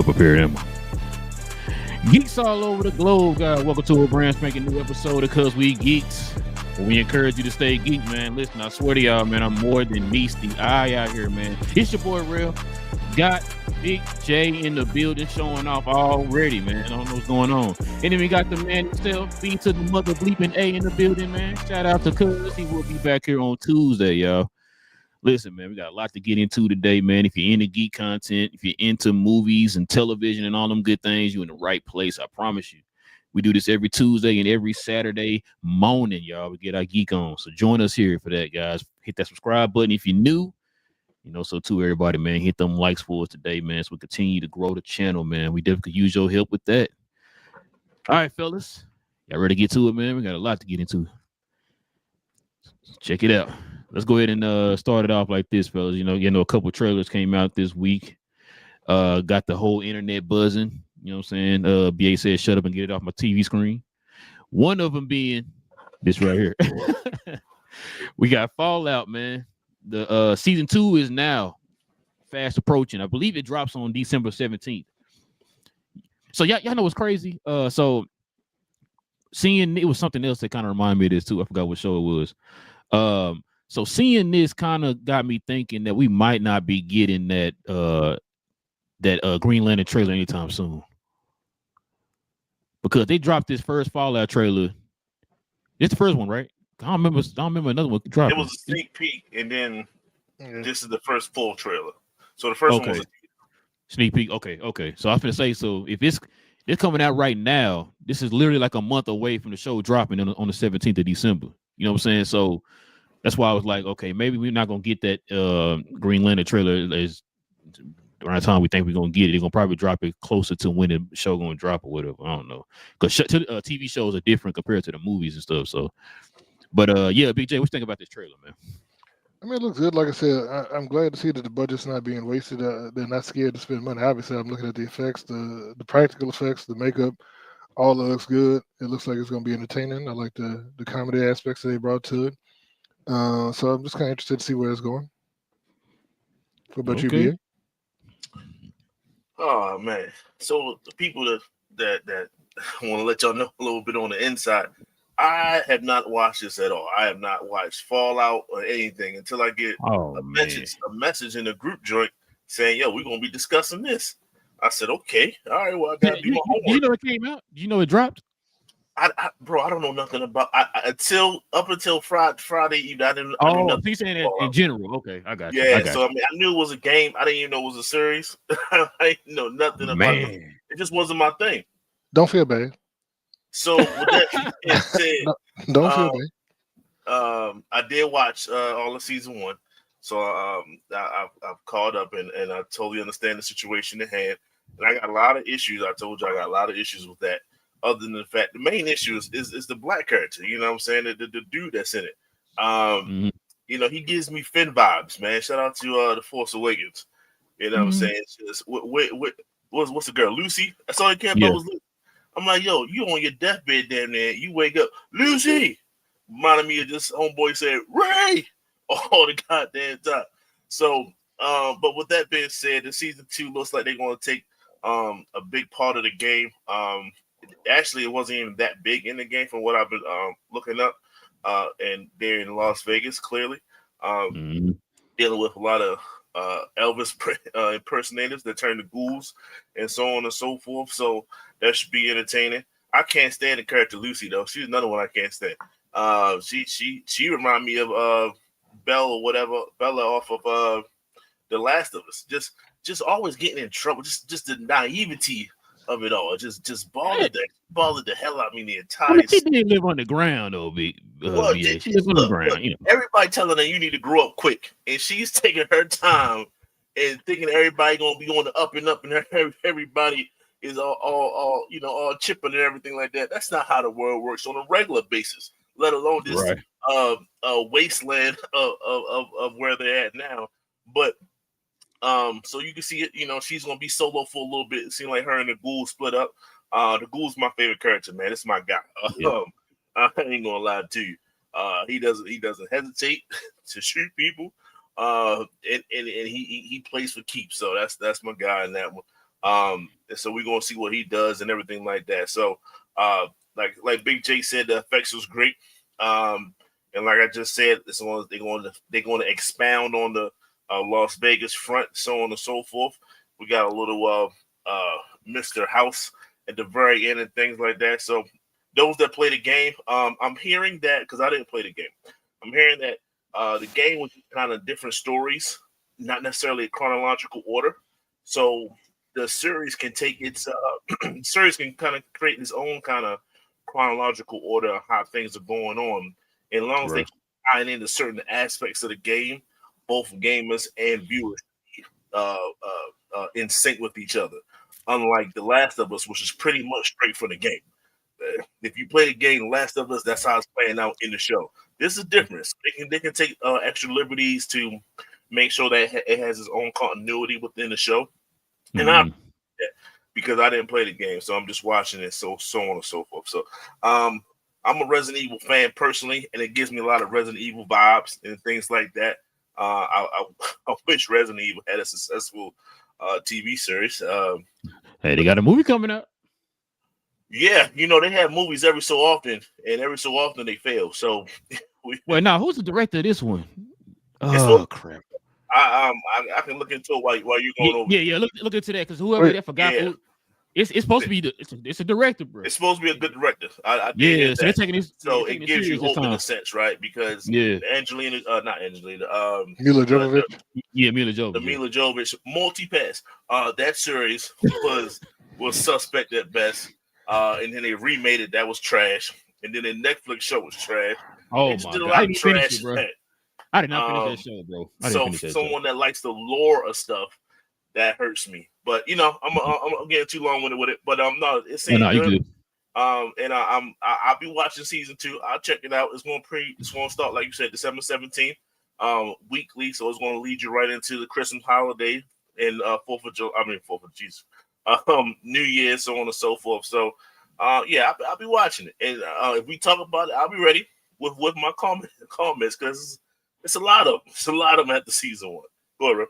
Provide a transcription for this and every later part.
better prepare them. Geeks all over the globe, guys. Welcome to a brand spanking new episode of Cause We Geeks. We encourage you to stay geek, man. Listen, I swear to y'all, man, I'm more than meets the eye out here, man. It's your boy Real. Got Big J in the building showing off already, man. I don't know what's going on. And then we got the man himself, B to the mother bleeping A in the building, man. Shout out to Cuz. He will be back here on Tuesday, y'all. Listen, man, we got a lot to get into today, man. If you're into geek content, if you're into movies and television and all them good things, you're in the right place. I promise you. We do this every Tuesday and every Saturday morning, y'all. We get our geek on. So join us here for that, guys. Hit that subscribe button if you're new. You know, so too, everybody, man, hit them likes for us today, man, so we continue to grow the channel, man. We definitely could use your help with that. All right, fellas. Y'all ready to get to it, man? We got a lot to get into. Check it out. Let's go ahead and start it off like this, fellas. You know, a couple trailers came out this week. Got the whole internet buzzing. You know what I'm saying? BA said, shut up and get it off my TV screen. One of them being this right here. We got Fallout, man. The season 2 is now fast approaching. I believe it drops on December 17th. So y'all know what's crazy? So seeing it was something else that kind of reminded me of this too. I forgot what show it was. So seeing this kind of got me thinking that we might not be getting that Green Lantern trailer anytime soon. Because they dropped this first Fallout trailer. It's the first one, right? I don't remember another one dropping. It was a sneak peek, and then this is the first full trailer. So the first one was a sneak peek. Okay. So I was gonna say, so if it's coming out right now, this is literally like a month away from the show dropping on the 17th of December. You know what I'm saying? So that's why I was like, okay, maybe we're not gonna get that Green Lantern trailer as around the time we think we're gonna get it. They're gonna probably drop it closer to when the show gonna drop or whatever. I don't know, because TV shows are different compared to the movies and stuff. So, but yeah, Big J, what you think about this trailer, man? I mean, it looks good. Like I said, I'm glad to see that the budget's not being wasted. They're not scared to spend money. Obviously, I'm looking at the effects, the practical effects, the makeup. All looks good. It looks like it's going to be entertaining. I like the comedy aspects that they brought to it. So I'm just kind of interested to see where it's going. What about you, BA? Oh man! So the people that want to let y'all know a little bit on the inside. I have not watched this at all. I have not watched Fallout or anything until I get a message in the group joint saying, "Yo, we're gonna be discussing this." I said, "Okay, all right. Well, I gotta do my homework." Do you know it came out? Do you know it dropped? Bro, I don't know nothing about until Friday evening. I didn't. Oh, so you're saying in general? Okay, I got you. Yeah, so I mean, I knew it was a game. I didn't even know it was a series. I didn't know nothing about it. It just wasn't my thing. Don't feel bad. So with that being said, don't feel bad. I did watch all of season 1, so I've caught up and I totally understand the situation at hand. And I got a lot of issues. I told you I got a lot of issues with that. Other than the fact, the main issue is the black character. You know what I'm saying? The dude that's in it. You know, he gives me Finn vibes, man. Shout out to the Force Awakens. You know what I'm saying? It's just, what's the girl? Lucy? That's all I care about was Lucy. I'm like, yo, you on your deathbed damn near. You wake up, Lucy. Reminded me of this homeboy said, Ray, all the goddamn time. So, but with that being said, the season 2 looks like they're going to take a big part of the game. Actually, it wasn't even that big in the game from what I've been looking up. And they're in Las Vegas, clearly. Dealing with a lot of Elvis impersonators that turn to ghouls and so on and so forth. So that should be entertaining. I can't stand the character Lucy though. She's another one I can't stand. She remind me of Bella or whatever, Bella off of The Last of Us. Just always getting in trouble. Just the naivety of it all. Just bothered the hell out of me the entire. She didn't live on the ground though, she lives on the ground. You know. Everybody telling her you need to grow up quick, and she's taking her time and thinking everybody gonna be on the up and up, and everybody is all chipping and everything like that. That's not how the world works on a regular basis, let alone this wasteland of where they're at now. But so you can see it, you know, she's gonna be solo for a little bit. It seems like her and the ghoul split up. The ghoul's my favorite character, man. It's my guy. I ain't gonna lie to you. He doesn't hesitate to shoot people. And he plays for keeps. So that's my guy in that one. And so we're gonna see what he does and everything like that. So like Big J said, the effects was great. And like I just said, they're going to expound on the Las Vegas front, so on and so forth. We got a little Mr. House at the very end and things like that. So those that play the game, I'm hearing that because I didn't play the game. I'm hearing that the game was kind of different stories, not necessarily a chronological order. So the series can take its series can kind of create its own kind of chronological order of how things are going on. And as long as they tie into certain aspects of the game, both gamers and viewers in sync with each other. Unlike The Last of Us, which is pretty much straight from the game. If you play the game Last of Us, that's how it's playing out in the show. This is different. They can take extra liberties to make sure that it has its own continuity within the show. And I'm because I didn't play the game, so I'm just watching it, so on and so forth. So I'm a Resident Evil fan personally, and it gives me a lot of Resident Evil vibes and things like that. I wish Resident Evil had a successful TV series. Hey, they got a movie coming out. Yeah, they have movies every so often, and every so often they fail. So, now who's the director of this one? Oh crap! I can look into it while you're going over. Yeah. Look into that because whoever that forgot who. It's supposed to be it's a director, bro. It's supposed to be a good director. So they're taking this. So it gives you hope in a sense, right? Because not Angelina, Mila Jovovich. Mila Jovovich. The Mila Jovovich multi-pass. That series was suspect at best. And then they remade it. That was trash. And then the Netflix show was trash. Oh my god! I didn't finish it, bro. I did not finish that show, bro. So someone that likes the lore of stuff, that hurts me. But I'm getting too long with it. But no, it's good. And I'll be watching season 2. I'll check it out. It's going to start, like you said, December 17th, weekly. So it's going to lead you right into the Christmas holiday and 4th of Jesus, New Year, so on and so forth. So I'll be watching it. And if we talk about it, I'll be ready with my comments because it's a lot of them. It's a lot of them at the season 1. Go ahead, bro.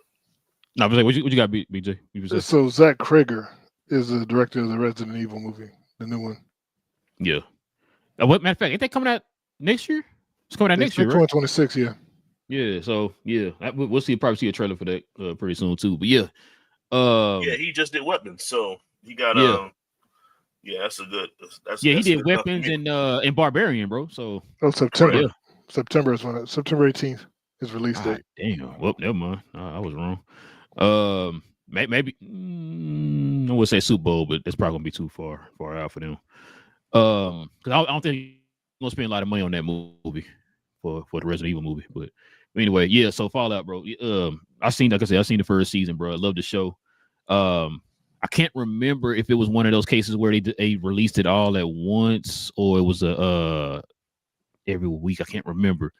No, but what you got, BJ? So Zach Krager is the director of the Resident Evil movie, the new one. Yeah. Matter of fact, ain't that coming out next year? It's coming out next year, right? 2026, yeah. Yeah. So we'll probably see a trailer for that pretty soon too. But he just did Weapons, so he got that's a good. He did Weapons and Barbarian, bro. So September. Yeah. September 18th is release date. Damn. Well, never mind. I was wrong. Maybe I would say Super Bowl, but that's probably gonna be too far out for them. Because I don't think they're gonna spend a lot of money on that movie for the Resident Evil movie. But anyway, yeah. So Fallout, bro. I've seen the first season, bro. I love the show. I can't remember if it was one of those cases where they released it all at once or it was every week. I can't remember.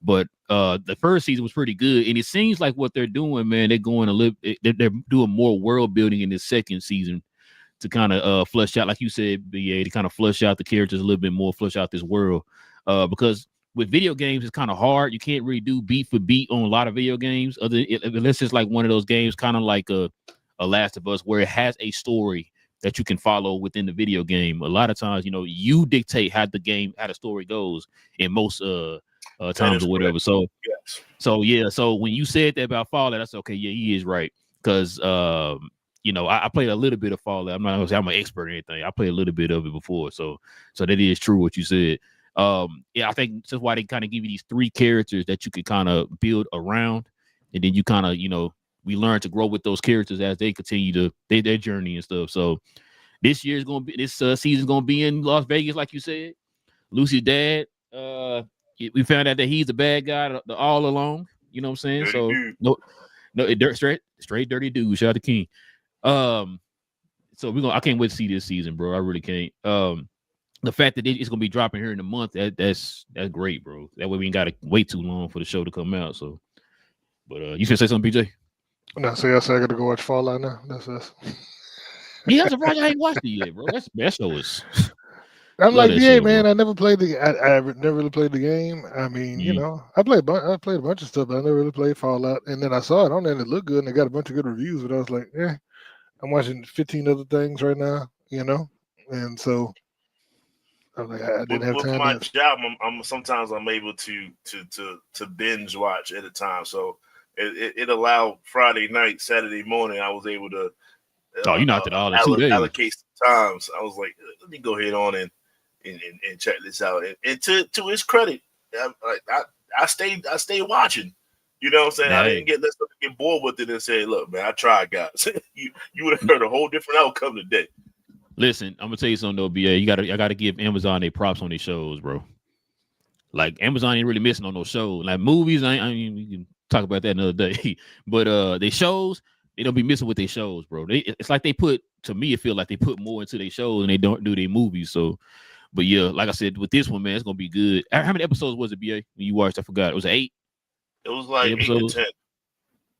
But the first season was pretty good, and it seems like what they're doing, man, they're going to live. They're doing more world building in this second season to kind of flush out, like you said, BA, to kind of flush out the characters a little bit more, flush out this world. Because with video games, it's kind of hard. You can't really do beat for beat on a lot of video games. Unless it's like one of those games, kind of like a Last of Us, where it has a story that you can follow within the video game. A lot of times, you dictate how the story goes in most times or whatever. So when you said that about Fallout, I said, okay, yeah, he is right. Because I played a little bit of Fallout. I'm not gonna say I'm an expert or anything. I played a little bit of it before. So that is true what you said. I think that's why they kind of give you these 3 characters that you could kind of build around, and then you kind of, we learn to grow with those characters as they continue to their journey and stuff. So this season's gonna be in Las Vegas, like you said. Lucy's dad, we found out that he's the bad guy all along. You know what I'm saying? Dirty so no, straight dirty dude. Shout out to King. So I can't wait to see this season, bro. I really can't. The fact that it's gonna be dropping here in a month, that's great, bro. That way we ain't gotta wait too long for the show to come out. So, but you should say something, BJ. No, so I gotta go watch Fallout now. That's Yeah, I'm surprised I ain't watched it yet, bro. That show is. I'm like, yeah, man. Bro. I never played I never really played the game. I mean, I played a bunch of stuff, but I never really played Fallout. And then I saw it on there and it looked good, and it got a bunch of good reviews. But I was like, I'm watching 15 other things right now, and so I was like, I didn't have With time my to. job, I'm sometimes I'm able to binge watch at a time. So it allowed Friday night, Saturday morning. I was able to Oh, you knocked it all in 2 days. allocate some times. I was like, let me go ahead on and check this out. And to his credit, I stayed watching. You know what I'm saying? I didn't get bored with it and say, look, man, I tried, guys. you would have heard a whole different outcome today. Listen, I'm gonna tell you something though, BA. I gotta give Amazon their props on their shows, bro. Like Amazon ain't really missing on those shows. Like movies, I mean, we can talk about that another day. But they shows, they don't be missing with their shows, bro. It's like they put, to me, it feel like they put more into their shows and they don't do their movies. So, but yeah, like I said, with this one, man, it's gonna be good. How many episodes was it, BA? When you watched, I forgot. It was 8. It was like 8 to 10.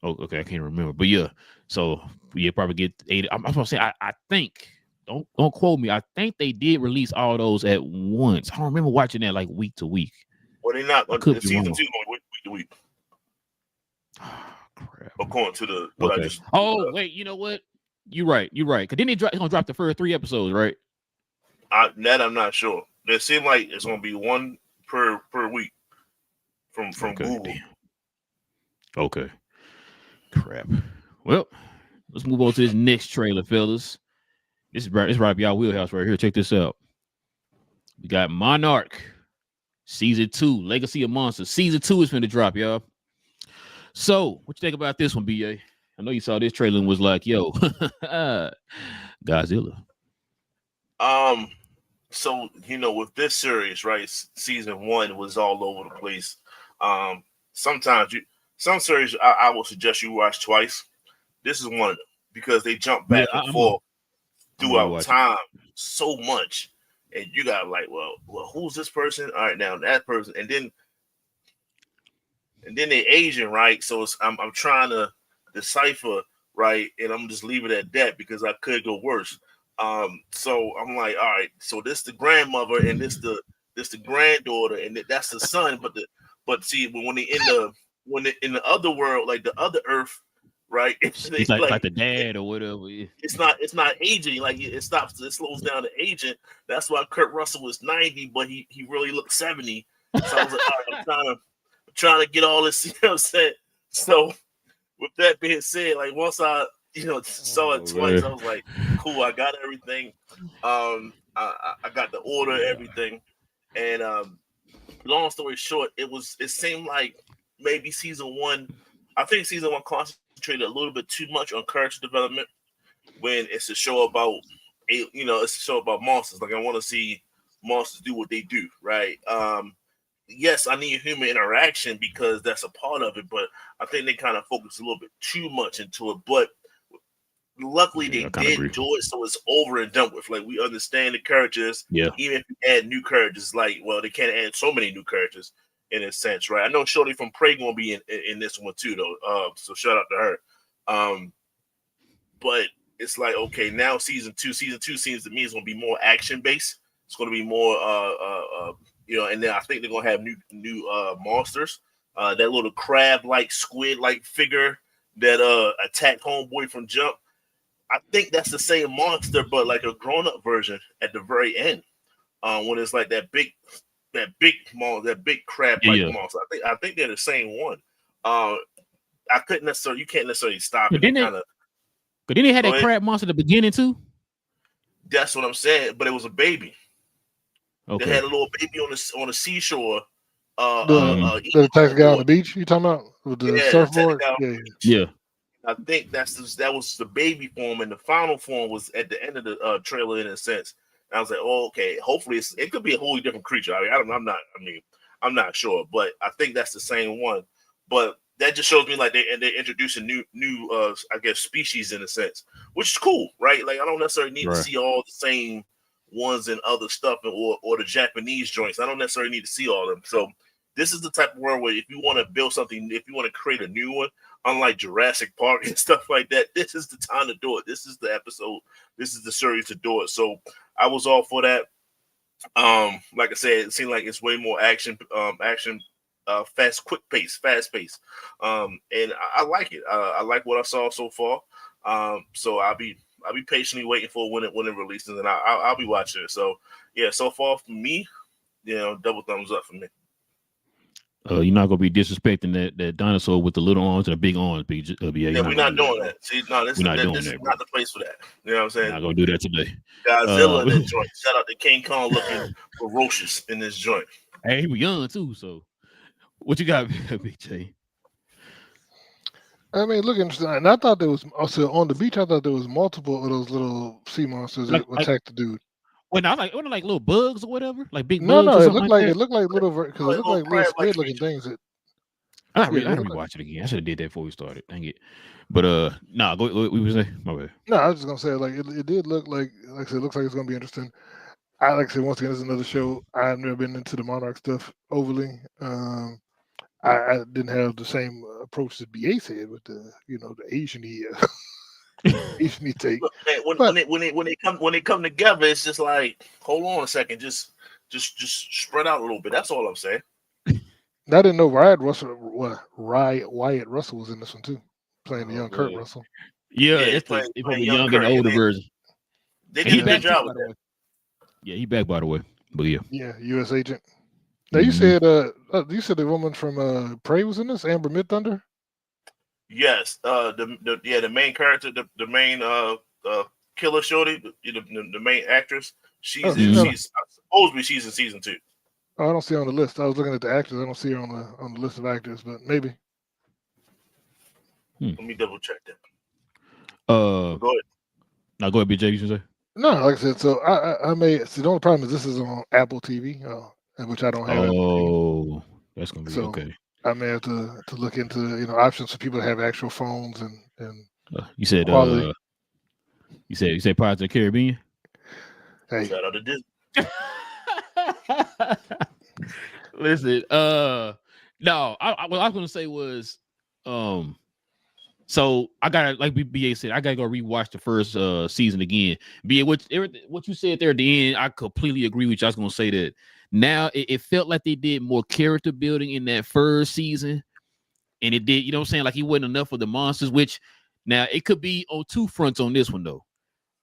Oh, okay, I can't remember. But yeah, so yeah, probably get 8. I'm gonna say I think. Don't quote me. I think they did release all those at once. I don't remember watching that like week to week. Well, they're not. Season 2 going week to week. Crap. According to the I just. Oh wait, you know what? You're right. Cause then gonna drop the first 3 episodes, right? That I'm not sure. It seemed like it's gonna be 1 per week from Google. Damn. Okay. Crap. Well, let's move on to this next trailer, fellas. This is right up y'all wheelhouse right here. Check this out. We got Monarch Season 2, Legacy of Monsters. Season 2 is finna drop, y'all. So, what you think about this one, BA? I know you saw this trailer and was like, yo, Godzilla. So, with this series, right, season 1 was all over the place. Sometimes some series I will suggest you watch twice. This is one of them because they jump back and forth throughout time so much. And you got like, well, who's this person? All right, now that person, and then they Asian, right? So I'm trying to decipher, right, and I'm just leave it at that because I could go worse. So I'm like, all right, so this the grandmother and this the granddaughter and that's the son, but see when they in the other world, like the other Earth, right? It's like the dad or whatever. It's not aging. Like it slows down to aging. That's why Kurt Russell was 90, but he really looked 70. So I was like, all right, I'm trying to get all this, you know what I'm saying? So with that being said, like once I saw it twice, I was like, cool, I got everything. I got the order, everything. And long story short, it seemed like maybe season 1, I think season 1 concentrated a little bit too much on character development when it's a show about it's a show about monsters. Like I want to see monsters do what they do, right? Yes, I need human interaction because that's a part of it, but I think they kind of focused a little bit too much into it. But luckily they did do it, so it's over and done with. Like we understand the characters. Yeah. Even if you add new characters, like they can't add so many new characters in a sense, right? I know Shorty from Prey gonna be in this one too, though. So shout out to her. But it's like okay, now season two seems to me is gonna be more action based. It's gonna be more and then I think they're gonna have new monsters. That little crab-like, squid-like figure that attacked Homeboy from Jump. I think that's the same monster, but like a grown-up version at the very end. When it's like that big crab-like monster. I think they're the same one. You can't necessarily stop it. But then they had that crab monster at the beginning too. That's what I'm saying. But it was a baby. Okay. They had a little baby on the seashore. The attacks guy on the beach. You talking about with the surfboard? Yeah. I think that was the baby form, and the final form was at the end of the trailer in a sense. And I was like, oh, okay. Hopefully, it could be a wholly different creature. I'm not sure, but I think that's the same one. But that just shows me like they're introducing new I guess species in a sense, which is cool, right? Like I don't necessarily need to see all the same ones and other stuff or the Japanese joints. I don't necessarily need to see all of them. So this is the type of world where if you want to build something, if you want to create a new one, unlike Jurassic Park and stuff like that, this is the time to do it. This is the episode. This is the series to do it. So I was all for that. Like I said, it seemed like it's way more action, fast pace. And I like it. I like what I saw so far. So I'll be I'll be patiently waiting for when it releases, and I'll be watching it. So yeah, so far for me, double thumbs up for me. You're not gonna be disrespecting that dinosaur with the little arms and the big arms, BA. Yeah, we're not doing that. See, no, this we're not doing is that, not the place for that. You know what I'm saying? Not gonna do that today. Godzilla in this joint. Shout out to King Kong looking ferocious in this joint. Hey, he was young too. So, what you got, BJ? I mean, look interesting. And I thought there was also on the beach. I thought there was multiple of those little sea monsters that attacked the dude. Well, not like little bugs or whatever, like big No, bugs. no, or it looked like little because it looked like little squid looking things. I had to rewatch it again. I should have did that before we started. Dang it. But nah, go. We was saying my bad. No, I was just gonna say like it did look like I said, it looks like it's gonna be interesting. Like I said, once again, this is another show. I've never been into the Monarch stuff overly. I didn't have the same approach that BA said with the Asian-y Asian-y take. Look, man, when they come together, it's just like, hold on a second, just spread out a little bit. That's all I'm saying. I didn't know Wyatt Russell was in this one too, playing the young Kurt Russell. Yeah, it's the young and older version. They did a good job with that. Yeah, he back, by the way. But yeah, U.S. agent. Now you said the woman from Prey was in this, Amber Midthunder. Yes, the main character, the main killer shorty, the main actress. She's supposedly she's in season 2. Oh, I don't see her on the list. I was looking at the actors. I don't see her on the list of actors, but maybe. Let me double check that. Go ahead. Now go ahead, BJ. You should say. No, like I said, so I may. See, the only problem is this is on Apple TV, which I don't have. Oh, that's gonna be okay. I may have to look into options for people to have actual phones and you said quality. You said Pirates of the Caribbean. Hey, shout out to Disney. Listen, no, what I was gonna say was, so I gotta, like BA said, I gotta go rewatch the first season again. BA, what you said there at the end, I completely agree with you. I was gonna say that now it felt like they did more character building in that first season, and it did, what I'm saying, like it wasn't enough of the monsters, which now it could be on two fronts on this one though.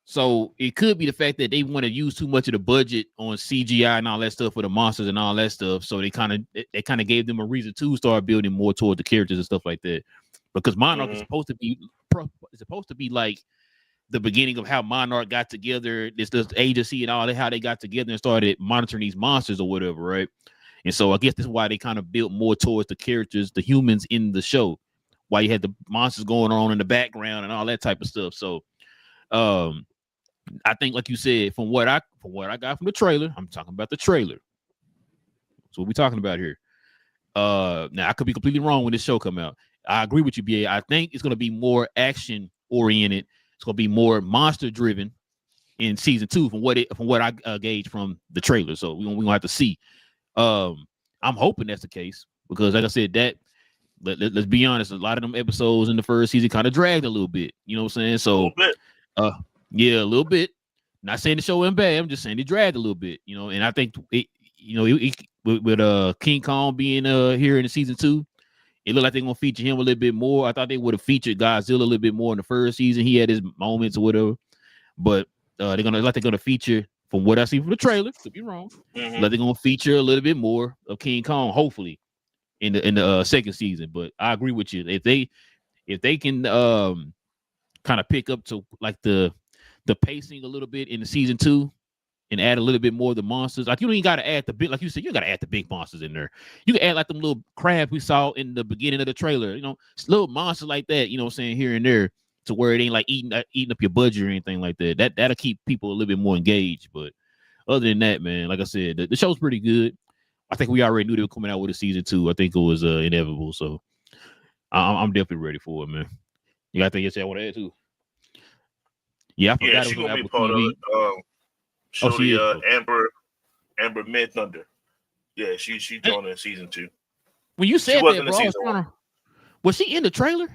So it could be the fact that they want to use too much of the budget on CGI and all that stuff for the monsters and all that stuff. So they kind of gave them a reason to start building more toward the characters and stuff like that. Because Monarch is supposed to be like the beginning of how Monarch got together, this agency and all that, how they got together and started monitoring these monsters or whatever, right? And so I guess that's why they kind of built more towards the characters, the humans in the show. Why you had the monsters going on in the background and all that type of stuff. So I think, like you said, from what I got from the trailer, I'm talking about the trailer. That's what we're talking about here. Now I could be completely wrong when this show come out. I agree with you, BA. I think it's going to be more action oriented. It's going to be more monster driven in season 2 from what I gauge from the trailer. So we gonna have to see. I'm hoping that's the case because, like I said, that let's be honest, a lot of them episodes in the first season kind of dragged a little bit. You know what I'm saying? So, yeah, a little bit. Not saying the show went bad. I'm just saying it dragged a little bit. And I think with King Kong being here in the season 2, it looked like they're gonna feature him a little bit more. I thought they would have featured Godzilla a little bit more in the first season. He had his moments or whatever, but they're gonna feature, from what I see from the trailer, could be wrong. They're gonna feature a little bit more of King Kong, hopefully, in the second season. But I agree with you. If they can kind of pick up to like the pacing a little bit in the season 2 and add a little bit more of the monsters. Like, you don't even got to add the big, like you said, you got to add the big monsters in there. You can add like them little crabs we saw in the beginning of the trailer, little monsters like that, what I'm saying, here and there, to where it ain't like eating up your budget or anything like that. That'll keep people a little bit more engaged. But other than that, man, like I said, the show's pretty good. I think we already knew they were coming out with a season 2. I think it was inevitable. So I'm definitely ready for it, man. You got anything you say I want to add too? Yeah, I forgot she's it was gonna on be Apple part TV. of it. Amber Midthunder. Yeah, she joined in season 2. When you said that, bro, was she in the trailer?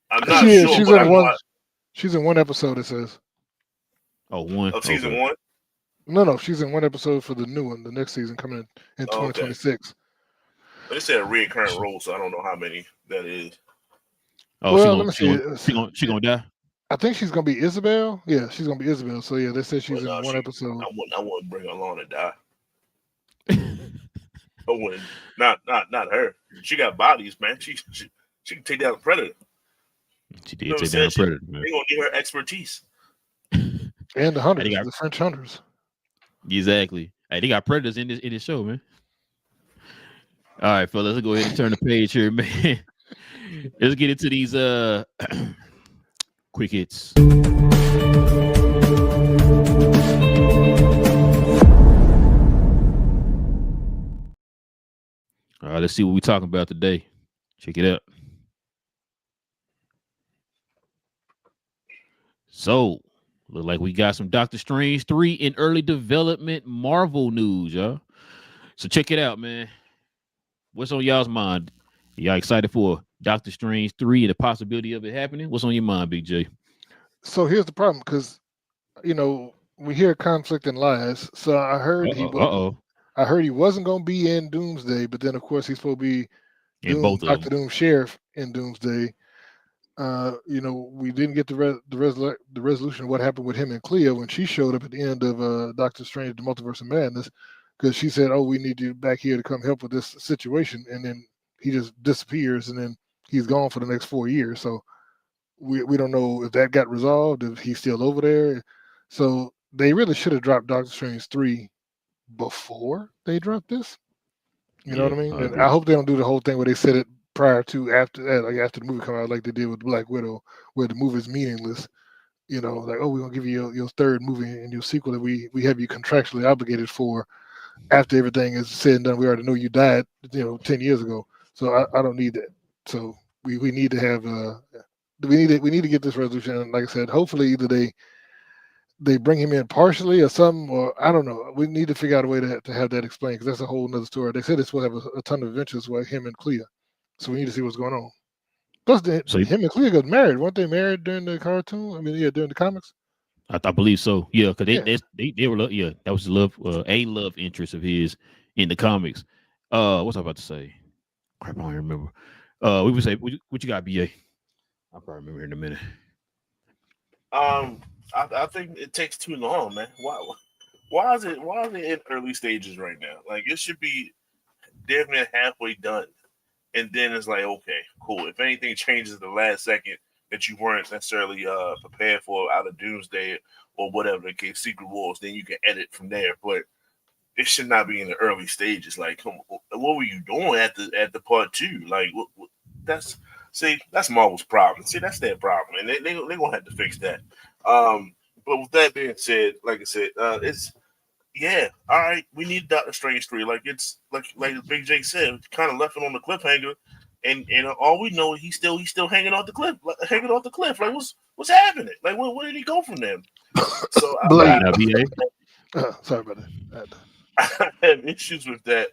I'm not sure. She's in one episode. It says. Oh, one of season 1. No, she's in one episode for the new one. The next season coming in 2026. But it said a recurrent role, so I don't know how many that is. Oh, well, she gonna die. I think she's gonna be Isabel. Yeah, she's gonna be Isabel. So yeah, they said she's Well, in no, one episode. I wouldn't bring her along to die. I wouldn't. Not her. She got bodies, man. She can take down a predator. She You know did what I'm take down a saying? predator, man. They gonna need her expertise. And the Hey, they hunters, got, the French hunters. exactly. Hey, they got predators in this show, man. All right, fellas, let's go ahead and turn the page here, man. Let's get into these quick hits. All right, let's see what we're talking about today. Check it out. So, look like we got some Doctor Strange 3 in early development Marvel news, y'all. So check it out, man. What's on y'all's mind? Y'all excited for Doctor Strange 3 and the possibility of it happening? What's on your mind, Big J? So here's the problem, because we hear conflict and lies. So I heard I heard he wasn't going to be in Doomsday, but then of course he's supposed to be And both of Doctor them. Doom Sheriff in Doomsday. We didn't get the resolution of what happened with him and Clea when she showed up at the end of Doctor Strange: The Multiverse of Madness, because she said, "Oh, we need you back here to come help with this situation," and then he just disappears, and then he's gone for the next 4 years. So we don't know if that got resolved, if he's still over there. So they really should have dropped Doctor Strange 3 before they dropped this. You know what I mean? And I hope they don't do the whole thing where they said it prior to after that, like after the movie come out, like they did with Black Widow, where the movie's meaningless. Like, oh, we're gonna give you your third movie and your sequel that we have you contractually obligated for after everything is said and done. We already know you died, 10 years ago. So I don't need that. So we need to have we need to get this resolution. And like I said, hopefully either they bring him in partially or something, or I don't know. We need to figure out a way to have that explained, because that's a whole nother story. They said it's supposed to have a ton of adventures with him and Clea, so we need to see what's going on. Plus, him and Clea got married. Weren't they married during the cartoon? I mean, yeah, during the comics. I believe so. Yeah, because they were that was a love interest of his in the comics. What's I about to say? Crap, I don't remember. We would say what you got, BA? I'll probably remember in a minute. I think it takes too long, man. Why is it in early stages right now? Like, it should be definitely halfway done, and then it's like, okay, cool. If anything changes at the last second that you weren't necessarily prepared for out of Doomsday or whatever the case, Secret Wars, then you can edit from there. But it should not be in the early stages. Like, what were you doing at the part 2? Like, that's Marvel's problem. See, that's their problem, and they're gonna have to fix that. But with that being said, like I said, it's all right. We need Doctor Strange 3. Like, it's like Big J said, kind of left it on the cliffhanger, and all we know is he's still hanging off the cliff, Like, what's happening? Like, where did he go from there? So Blade. sorry about that. I have issues with that.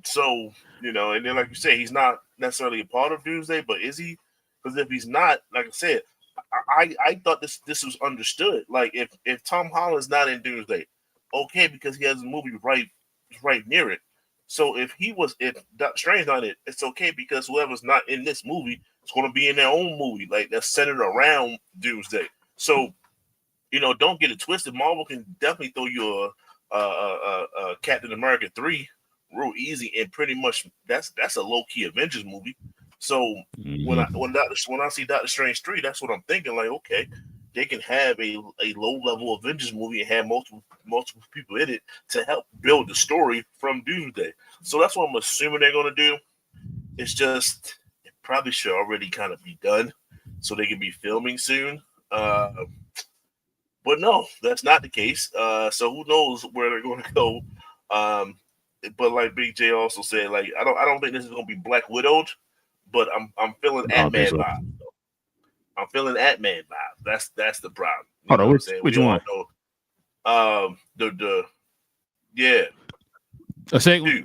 So, and then like you say, he's not necessarily a part of Doomsday, but is he? Because if he's not, like I said, I thought this was understood. Like, if Tom Holland's not in Doomsday, okay, because he has a movie right near it. So if Doctor Strange's not in it, it's okay, because whoever's not in this movie is going to be in their own movie, like, that's centered around Doomsday. So, don't get it twisted. Marvel can definitely throw you a Captain America 3 real easy, and pretty much that's a low key Avengers movie. So when I see Doctor Strange 3, that's what I'm thinking. Like, okay, they can have a low level Avengers movie and have multiple people in it to help build the story from Doomsday. So that's what I'm assuming they're going to do. It's just, it probably should already kind of be done so they can be filming soon. But no, that's not the case. So who knows where they're going to go? But like Big J also said, like, I don't think this is going to be Black Widowed, but I'm feeling Ant-Man vibe. I'm feeling Ant-Man vibe. That's the problem. Hold on, which one? A second one?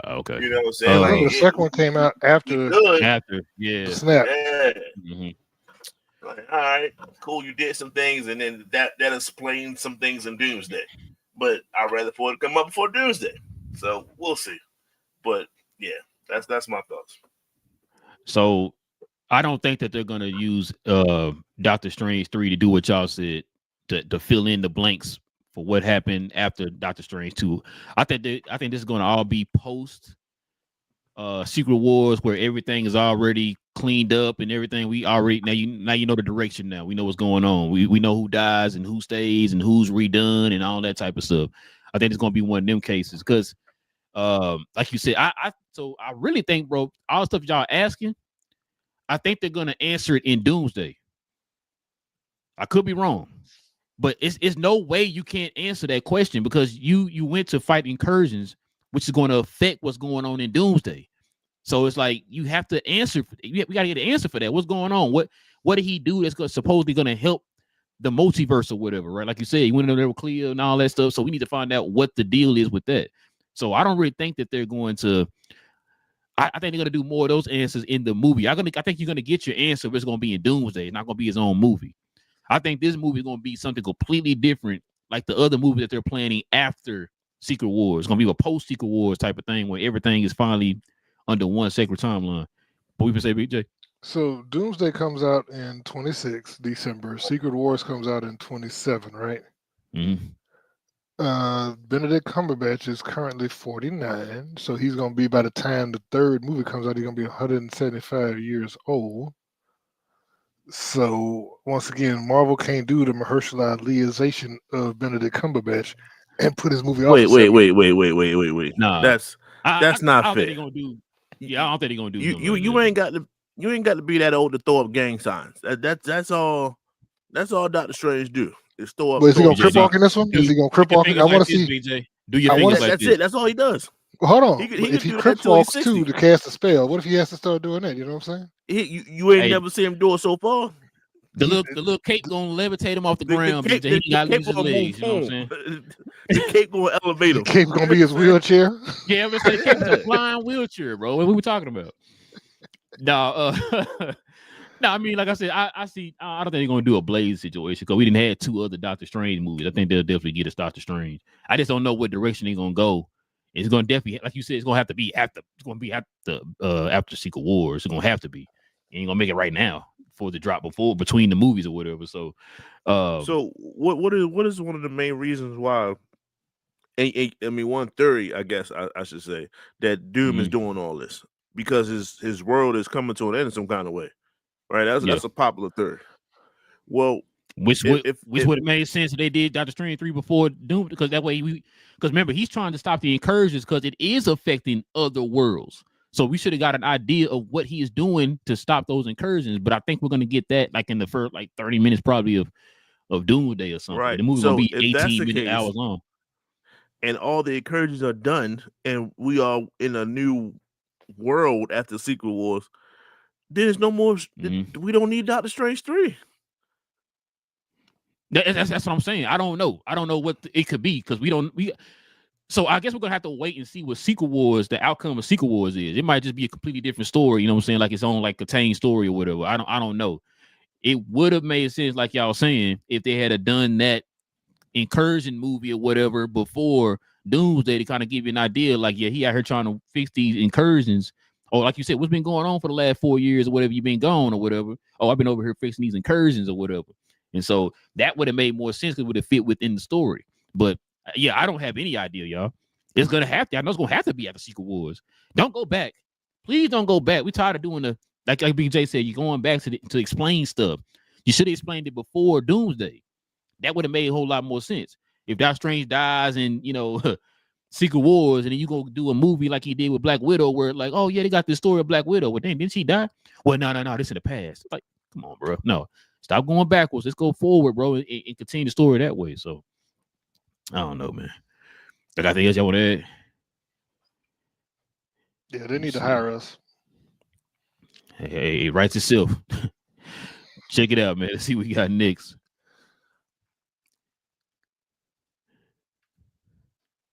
Okay. You know what I'm saying? Like, the second one came out after yeah. Snap. Yeah. Mm-hmm. Like, all right, cool. You did some things, and then that explains some things in Doomsday. But I'd rather for it to come up before Doomsday. So we'll see. But yeah, that's my thoughts. So I don't think that they're gonna use Doctor Strange 3 to do what y'all said to fill in the blanks for what happened after Doctor Strange 2. I think this is gonna all be post Secret Wars where everything is already cleaned up and everything. We already now you know the direction now. We know what's going on. We know who dies and who stays and who's redone and all that type of stuff. I think it's gonna be one of them cases because like you said, I really think, bro, all the stuff y'all asking, I think they're gonna answer it in Doomsday. I could be wrong, but it's no way you can't answer that question because you went to fight incursions, which is going to affect what's going on in Doomsday. So it's like you have to answer. We got to get an answer for that. What's going on? What did he do that's supposedly going to help the multiverse or whatever, right? Like you said, he went in there with Clea and all that stuff. So we need to find out what the deal is with that. So I don't really think that they're going to. I think they're going to do more of those answers in the movie. I think you're going to get your answer, but it's going to be in Doomsday. It's not going to be his own movie. I think this movie is going to be something completely different, like the other movie that they're planning after Secret Wars. It's going to be a post-Secret Wars type of thing where everything is finally under one sacred timeline. What we can say, BJ? So Doomsday comes out in 26 December. Secret Wars comes out in 27, right? Mm-hmm. Benedict Cumberbatch is currently 49, so he's going to be, by the time the third movie comes out, he's going to be 175 years old. So once again, Marvel can't do the Mahershala Aliization of Benedict Cumberbatch and put his movie off. Wait. Nah, that's not I don't fair. think they're gonna do. Yeah, I don't think they're gonna do. You ain't got to be that old to throw up gang signs. That's all. That's all Doctor Strange do is throw up. But is he gonna crip walk in this one? Is he gonna crip walk? I want to see. BJ. Do your fingers like that's this. it. That's all he does. Hold on. If he crip walks too to cast a spell, what if he has to start doing that? You know what I'm saying? You ain't never seen him do it so far. The little cape gonna levitate him off the ground. He got to lose his legs. You know what I'm saying? The cape gonna elevate him. The cape gonna be his wheelchair. Yeah, I'm gonna say cape's a flying wheelchair, bro. What we talking about? No, no. I mean, like I said, I see. I don't think they're gonna do a Blaze situation because we didn't have two other Doctor Strange movies. I think they'll definitely get us Doctor Strange. I just don't know what direction they're gonna go. It's gonna definitely, like you said, it's gonna have to be after. It's gonna be after Secret Wars. It's gonna have to be. You ain't gonna make it right now for the drop between the movies or whatever. So, what is one of the main reasons why? I mean, one theory, I guess I should say, that Doom is doing all this because his world is coming to an end in some kind of way, right? That's a popular theory. Well, which would have made sense if they did Doctor Strange 3 before Doom, because that way because remember, he's trying to stop the incursions because it is affecting other worlds. So we should have got an idea of what he is doing to stop those incursions. But I think we're gonna get that like in the first 30 minutes probably of Doomsday or something. Right. The movie's gonna be 18 hours long. And all the incursions are done, and we are in a new world after Secret Wars. There's no more. We don't need Doctor Strange 3. That's what I'm saying. I don't know. I don't know what it could be because so I guess we're gonna have to wait and see what Secret Wars, the outcome of Secret Wars is. It might just be a completely different story. You know what I'm saying? Like its own contained story or whatever. I don't know. It would have made sense, like y'all saying, if they had done that incursion movie or whatever before Doomsday to kind of give you an idea. Like, yeah, he out here trying to fix these incursions. Or like you said, what's been going on for the last 4 years or whatever, you've been gone or whatever. Oh, I've been over here fixing these incursions or whatever. And so that would have made more sense because it would have fit within the story. But yeah, I don't have any idea, y'all. It's gonna have to. I know it's gonna have to be after Secret Wars. Don't go back. Please don't go back. We tired of doing like BJ said, you're going back to explain stuff. You should have explained it before Doomsday. That would have made a whole lot more sense. If Doctor Strange dies in, Secret Wars, and then you go do a movie like he did with Black Widow, where like, oh yeah, they got this story of Black Widow. Well, dang, didn't she die? Well, no, this in the past. Like, come on, bro. No, stop going backwards. Let's go forward, bro, and continue the story that way. So, I don't know, man. Like, I think else y'all want to add? Yeah, they need to hire us. Hey, it writes itself. Check it out, man. Let's see what we got next.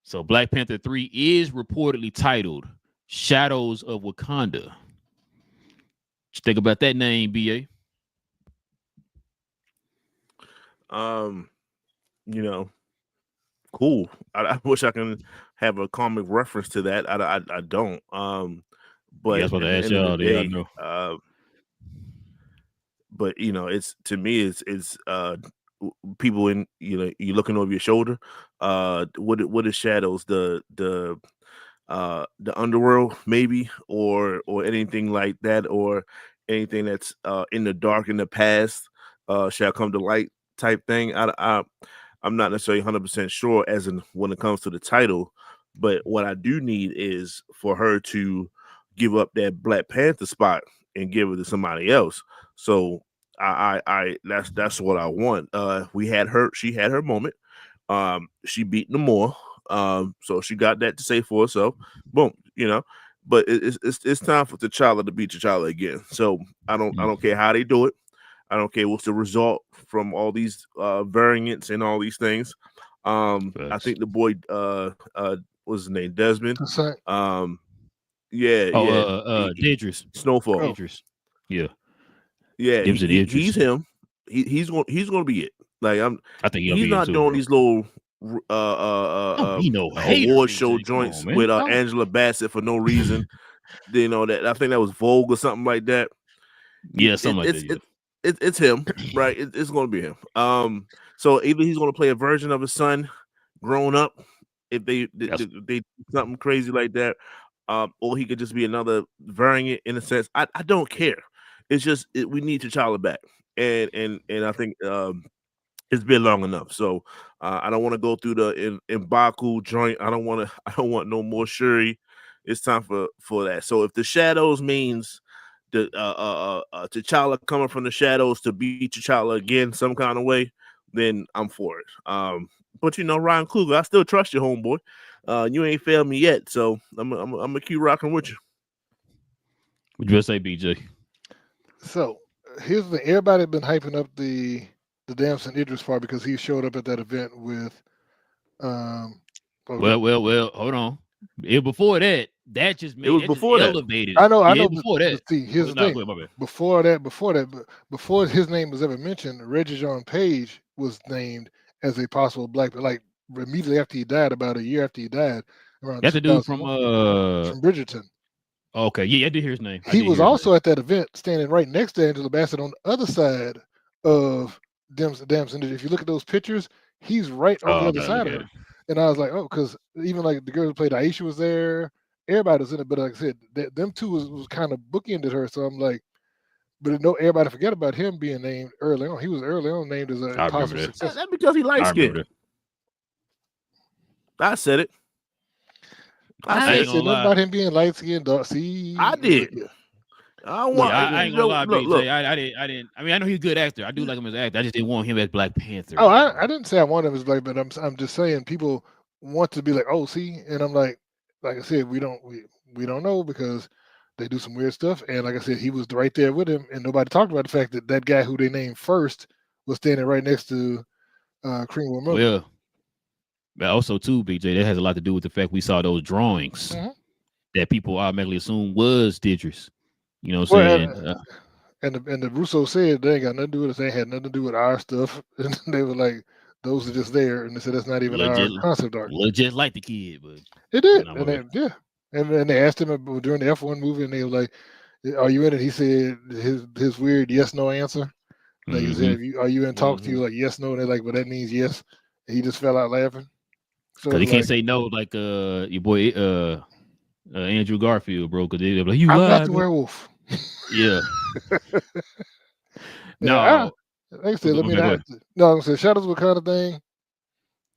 So Black Panther 3 is reportedly titled Shadows of Wakanda. What you think about that name, BA? Cool. I wish I can have a comic reference to that. I don't. But that's what I asked y'all. I know. but it's to me it's people in you're looking over your shoulder. What is shadows? The underworld maybe, or anything like that, or anything that's in the dark in the past shall come to light type thing. I'm not necessarily 100% sure as in when it comes to the title, but what I do need is for her to give up that Black Panther spot and give it to somebody else. So I that's what I want. She had her moment. She beat Namor. So she got that to say for herself. Boom, But it's time for T'Challa to beat T'Challa again. So I don't care how they do it. I don't care what's the result from all these variants and all these things. I think the boy what's his name? Desmond. Idris. Snowfall. Idris. Yeah. Yeah, he's him. He's gonna be it. Like I think he's not doing these little award show joints with Angela Bassett for no reason. That I think that was Vogue or something like that. Yeah, something like that. It's him, right? It's going to be him. So either he's going to play a version of his son grown up, if they do something crazy like that, or he could just be another variant in a sense. I don't care. It's just we need T'Challa back, and I think it's been long enough. So I don't want to go through the M'Baku joint. I don't want no more Shuri. It's time for that. So if the shadows means the T'Challa coming from the shadows to beat T'Challa again some kind of way, then I'm for it. But Ryan Coogler, I still trust you, homeboy. You ain't failed me yet, so I'm gonna keep rocking with you. Would you say, BJ? So here's the everybody been hyping up the Damson Idris part because he showed up at that event with well, hold on. Before that just made it was before that. Elevated. I know. Before that. See, here's the thing. Before his name was ever mentioned, Regé-Jean Page was named as a possible black, like immediately after he died, about a year after he died. Around that's the dude from Bridgerton. Okay, yeah, I did hear his name. He was also at that event, standing right next to Angela Bassett on the other side of Damson. If you look at those pictures, he's right on the other side of her. And I was like, oh, because even like the girl who played Aisha was there. Everybody was in it, but like I said, them two was kind of bookended her. So I'm like, but everybody forget about him being named early on. He was early on named as a possible success. That's because he light skinned. I said it. I ain't said nothing about him being light skinned. See, I did. I ain't gonna lie, BJ. I didn't. I mean, I know he's a good actor. I do like him as an actor. I just didn't want him as Black Panther. Oh, I didn't say I want him as Black, but I'm just saying people want to be like, oh, see, and I'm like I said, we don't know because they do some weird stuff. And like I said, he was right there with him, and nobody talked about the fact that guy who they named first was standing right next to Cream Miller. Well, but also too, BJ, that has a lot to do with the fact we saw those drawings that people automatically assume was Idris. You know what I'm saying? And the Russo said they ain't got nothing to do with us. They ain't had nothing to do with our stuff. And they were like, those are just there. And they said that's not even our concept art. Look just like the kid, but it did. And they asked him during the F1 movie, and they were like, "Are you in it?" He said his weird yes/no answer. Like he said, "Are you in talks?" He was like, "Yes, no." And they're like, "Well, that means yes." And he just fell out laughing. Because he can't say no, like your boy Andrew Garfield, bro. Because they're like, I'm not the werewolf. Yeah. No. Like I said, I'm saying Shadows of Wakanda thing.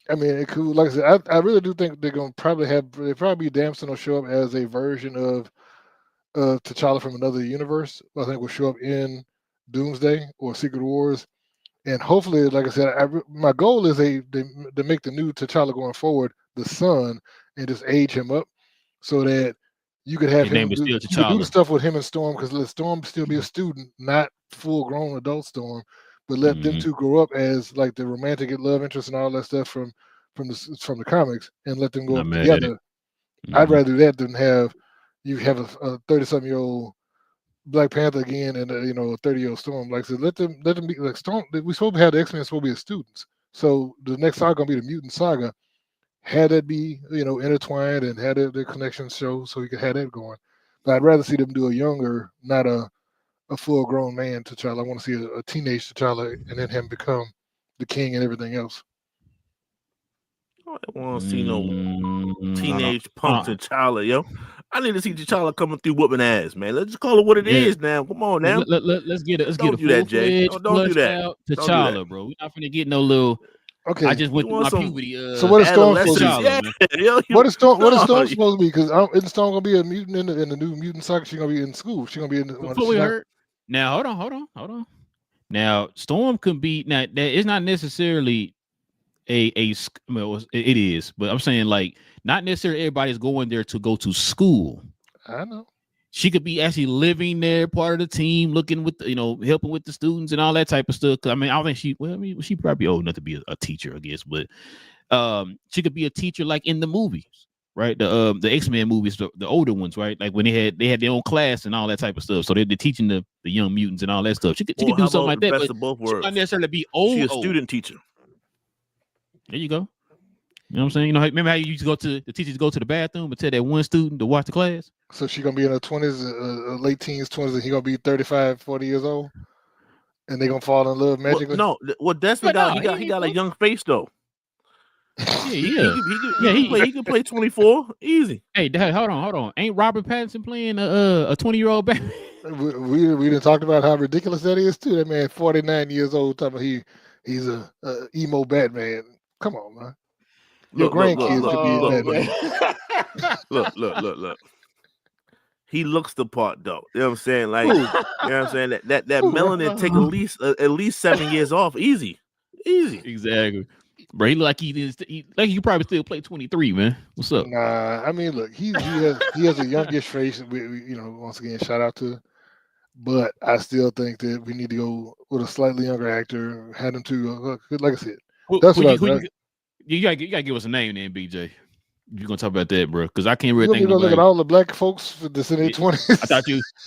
I mean, it could. Like I said, I really do think they're gonna probably Damson will show up as a version of T'Challa from another universe. I think will show up in Doomsday or Secret Wars, and hopefully, like I said, my goal is to make the new T'Challa going forward the son and just age him up so that you could have him do the stuff with him and Storm, because let Storm still be a student, not full grown adult Storm. But let them two grow up as like the romantic and love interest and all that stuff from the comics, and let them go up together. I'd rather do that than have you have a 30-something-year-old Black Panther again and a 30-year-old Storm. Like I said, let them be like Storm. We supposed to have the X-Men supposed to be as students. So the next saga gonna be the Mutant Saga. Had that be intertwined and had the connection show so we could have that going. But I'd rather see them do a younger, not a a full grown man T'Challa. I want to see a teenage T'Challa, and then him become the king and everything else. I don't want to see no Mm, teenage I don't- punk T'Challa, yo. I need to see T'Challa coming through whooping ass, man. Let's just call it what it is Yeah. now. Come on now. Let's get a Don't do that, Jay. full-fledged, Don't do flushed that. out Don't do T'Challa, that. bro. We're not finna get no little. Okay, I just went You through want my some puberty. so what is Storm supposed to be? T'Challa, Yeah, man. yo, What is Storm no, supposed to be? Because isn't Storm gonna be a mutant in the new mutant saga? She's gonna be in school. She's gonna be in the That's what we heard. Now, hold on. Now, Storm can be now. That it's not necessarily well, it is, but I'm saying like not necessarily everybody's going there to go to school. I know. She could be actually living there, part of the team, looking with helping with the students and all that type of stuff. I mean, I don't think she probably old enough to be a teacher, I guess, but she could be a teacher like in the movies, right? The X-Men movies, the older ones, right? Like when they had their own class and all that type of stuff. So they're teaching the young mutants and all that stuff. She could do something like that, best but of both she worlds. not necessarily be old. She's a student teacher. There you go. You know what I'm saying? Remember how you used to go to the teachers go to the bathroom and tell that one student to watch the class? So she's gonna be in her 20s, late teens, 20s, and he gonna be 35, 40 years old, and they gonna fall in love magically. Desmond he got a young face though. He could play 24 easy. Hey, Dad, hold on. Ain't Robert Pattinson playing a 20-year-old Batman? We didn't talk about how ridiculous that is too. That man 49 years old talking about he's a emo Batman. Come on, man. Your grandkids could be Batman. Look. He looks the part though. You know what I'm saying? Like, you know what I'm saying? That melanin take at least 7 years off. Easy. Exactly. Bro, he look like he probably still play 23, man. What's up? Nah, I mean, look, he has a youngish face. We once again, shout out to. But I still think that we need to go with a slightly younger actor. Had him to, like I said, that's what you gotta give us a name then, BJ. You're gonna talk about that, bro, because I can't really think. Look at all the black folks that's in their 20s. I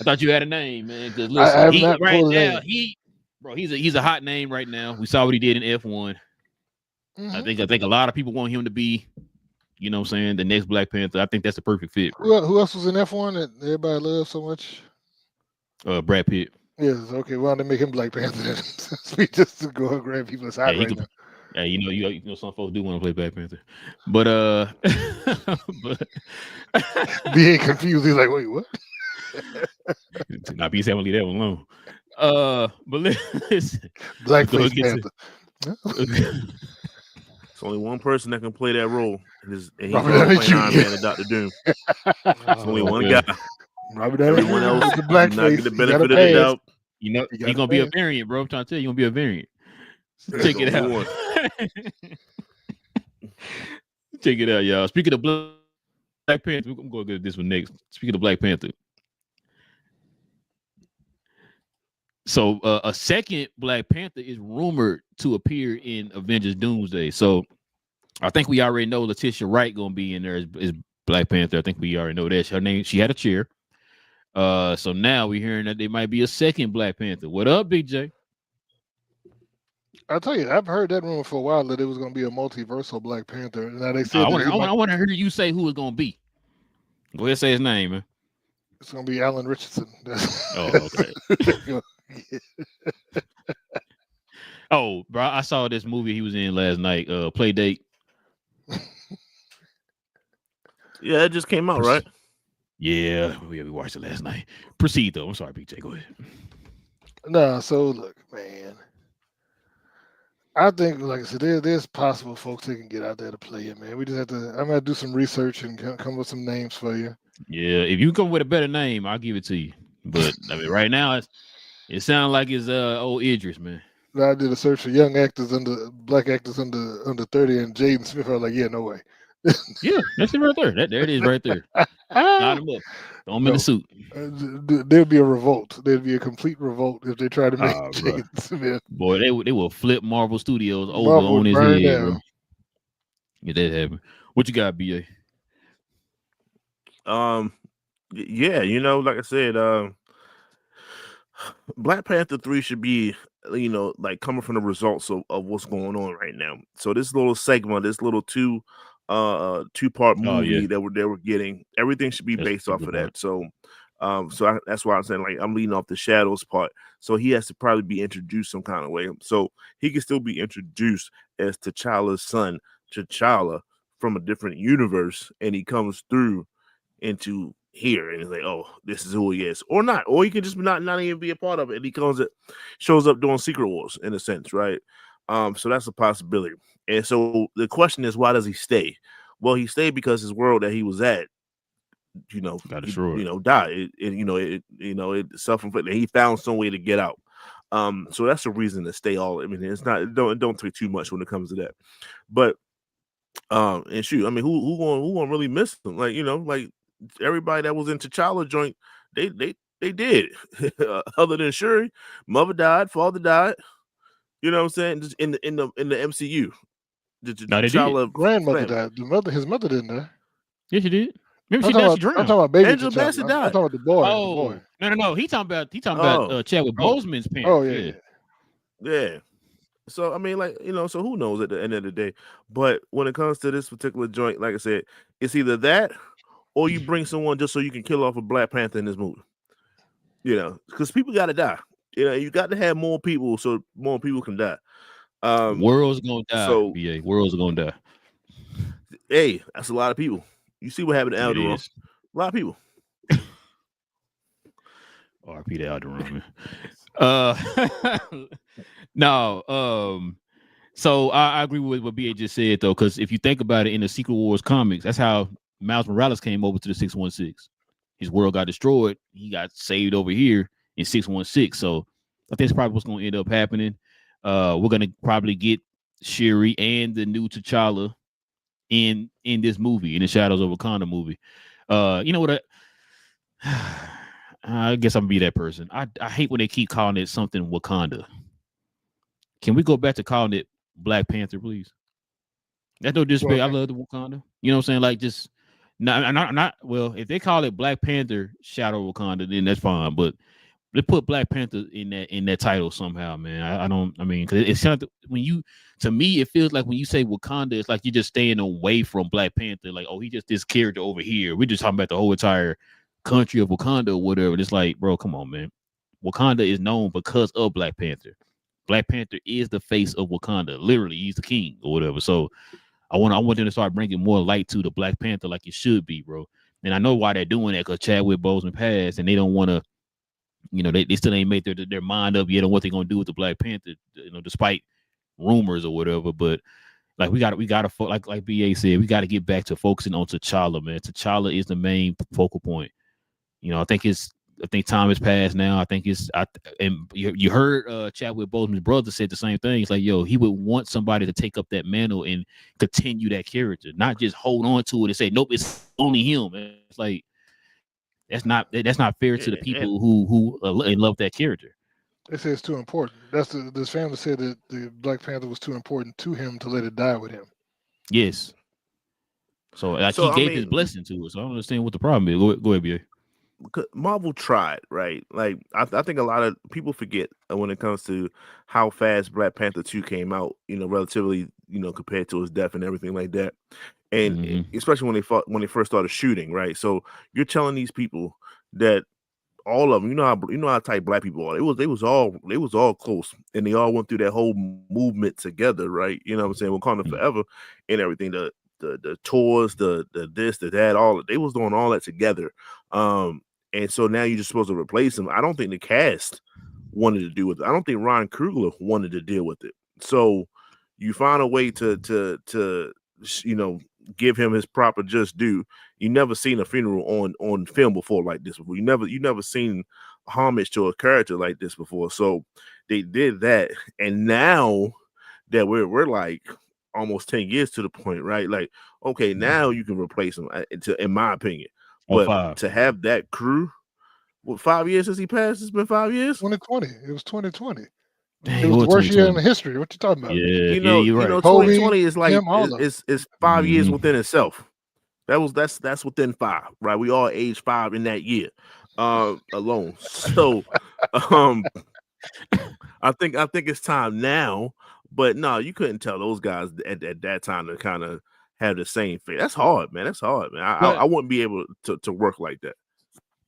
thought you had a name, man. Because listen, he's a hot name right now. We saw what he did in F1. Mm-hmm. I think a lot of people want him to be, you know what I'm saying, the next Black Panther. I think that's the perfect fit. Who else was in F1 that everybody loves so much? Brad Pitt. Yes, okay. Well, they make him Black Panther. We just to go and grab people's hot right now. Yeah, you know, some folks do want to play Black Panther, but he ain't confused. He's like, wait, what? Not be saying, leave that one alone. But listen, Black Panther. It's only one person that can play that role, and he's playing Iron Man and Dr. Doom. It's only one guy. Robert Downey Everyone else with the black not face. get the benefit of the doubt. You know, you're gonna be a variant, bro. I'm trying to tell you, you're gonna be a variant. Check it out. Check it out, y'all. Speaking of Black Panther, I'm going to get this one next. Speaking of Black Panther. So a second Black Panther is rumored to appear in Avengers Doomsday. So I think we already know Letitia Wright gonna be in there as Black Panther. I think we already know that. Her name, she had a chair. So now we're hearing that there might be a second Black Panther. What up, BJ? I'll tell you, I've heard that rumor for a while that it was gonna be a multiversal Black Panther. Now they said I want to hear you say who it's gonna be. Go ahead, say his name, man. It's gonna be Alan Richardson. Oh, okay. Oh, bro, I saw this movie he was in last night, Playback. Yeah, it just came out, right? Yeah, we watched it last night. Proceed, though. I'm sorry, BJ. Go ahead. No, so look, man. I think, like I said, there's possible folks that can get out there to play it, man. We just have to. I'm gonna do some research and come with some names for you. Yeah, if you come with a better name, I'll give it to you. But I mean, right now, it sounds like it's old Idris, man. I did a search for young actors black actors under 30, and Jaden Smith. I was like, yeah, no way. Yeah, that's it right there. There it is right there. Line him up. Throw him in the suit. There'd be a revolt. There'd be a complete revolt if they try to make Jaden Smith. Boy, they will flip Marvel Studios over on his head, bro. Get that happen. What you got, BA? Yeah, like I said, Black Panther 3 should be, like coming from the results of what's going on right now. So this little segment, this little two-part movie that we're getting, everything should be based off of that. So So that's why I'm saying like I'm leading off the shadows part. So he has to probably be introduced some kind of way. So he can still be introduced as T'Challa's son, T'Challa, from a different universe, and he comes through into here and it's like, oh, this is who he is, or not, or he can just not even be a part of it, and he shows up doing Secret Wars in a sense, right? So that's a possibility. And so the question is, why does he stay? Well, he stayed because his world that he was at, Got destroyed. died. It self-inflicted. He found some way to get out. So that's the reason to stay. I mean, it's not. Don't take too much when it comes to that. But and shoot, I mean, who gonna really miss him? Like like everybody that was in T'Challa joint, they did. Other than Shuri, mother died, father died. You know what I'm saying? Just in the MCU, No, they did. Grandmother family. died. His mother didn't die. Yes, she did. Remember, I'm she died. She talking drowned. about baby Angela T'Challa. Bassett I'm died. talking about the boy. Oh no! He talking about Chadwick Boseman's parents. Oh yeah. Yeah. So I mean, like so who knows at the end of the day? But when it comes to this particular joint, like I said, it's either that or you bring someone just so you can kill off a Black Panther in this movie. Because people got to die. You got to have more people so more people can die. World's gonna die. So BA, world's gonna die. Hey, that's a lot of people. You see what happened to It Alderaan? is. A lot of people. RP to Alderaan, man. No. So I agree with what BA just said though, because if you think about it, in the Secret Wars comics, that's how Miles Morales came over to the 616. His world got destroyed. He got saved over here in 616. So I think that's probably what's going to end up happening. We're going to probably get Shuri and the new T'Challa in this movie, in the Shadows of Wakanda movie. You know what? I guess I'm gonna be that person. I hate when they keep calling it something Wakanda. Can we go back to calling it Black Panther, please? That's no disrespect. I love the Wakanda. You know what I'm saying? Like, just not. Well, if they call it Black Panther Shadow of Wakanda, then that's fine. But they put Black Panther in that title somehow, man. I don't. I mean, because it's kind of to me, it feels like when you say Wakanda, it's like you're just staying away from Black Panther. Like, oh, he just this character over here. We're just talking about the whole entire country of Wakanda or whatever. And it's like, bro, come on, man. Wakanda is known because of Black Panther. Black Panther is the face of Wakanda. Literally, he's the king or whatever. So I want them to start bringing more light to the Black Panther like it should be, bro. And I know why they're doing that, because Chadwick Boseman passed, and they don't want to. They still ain't made their mind up yet on what they're gonna do with the Black Panther. Despite rumors or whatever. But like we gotta like BA said, we gotta get back to focusing on T'Challa, man. T'Challa is the main focal point. I think time has passed now. I think and you heard Chadwick Boseman's brother said the same thing. It's like, yo, he would want somebody to take up that mantle and continue that character, not just hold on to it and say, nope, it's only him. It's like that's not fair to the people who love that character. They say it's too important. This family said that the Black Panther was too important to him to let it die with him. Yes. So he gave his blessing to it. So I don't understand what the problem is. Go ahead, BA. Marvel tried, right? Like I think a lot of people forget when it comes to how fast Black Panther 2 came out, relatively, compared to his death and everything like that. And especially when they first started shooting, right? So you're telling these people that all of them, you know how tight Black people are. They was all close, and they all went through that whole movement together, right? You know what I'm saying? Wakanda Forever and everything. The tours, the this, the that, all they was doing all that together. And so now you're just supposed to replace them. I don't think the cast wanted to do with it. I don't think Ryan Coogler wanted to deal with it. So you find a way to give him his proper just due. You never seen a funeral on film before like this before. You never seen homage to a character like this before. So they did that, and now that we're like almost 10 years to the point, right? Like, okay, now you can replace him, in my opinion. But to have that crew, 5 years since he passed? It's been 5 years. 2020. It was 2020. Dang, it was the worst year in history. What you talking about? Yeah, you're right. 2020 is like it's 5 years within itself. That's within 5, right? We all aged 5 in that year, alone. So, I think it's time now. But no, you couldn't tell those guys at that time to kind of have the same fate. That's hard, man. I wouldn't be able to work like that.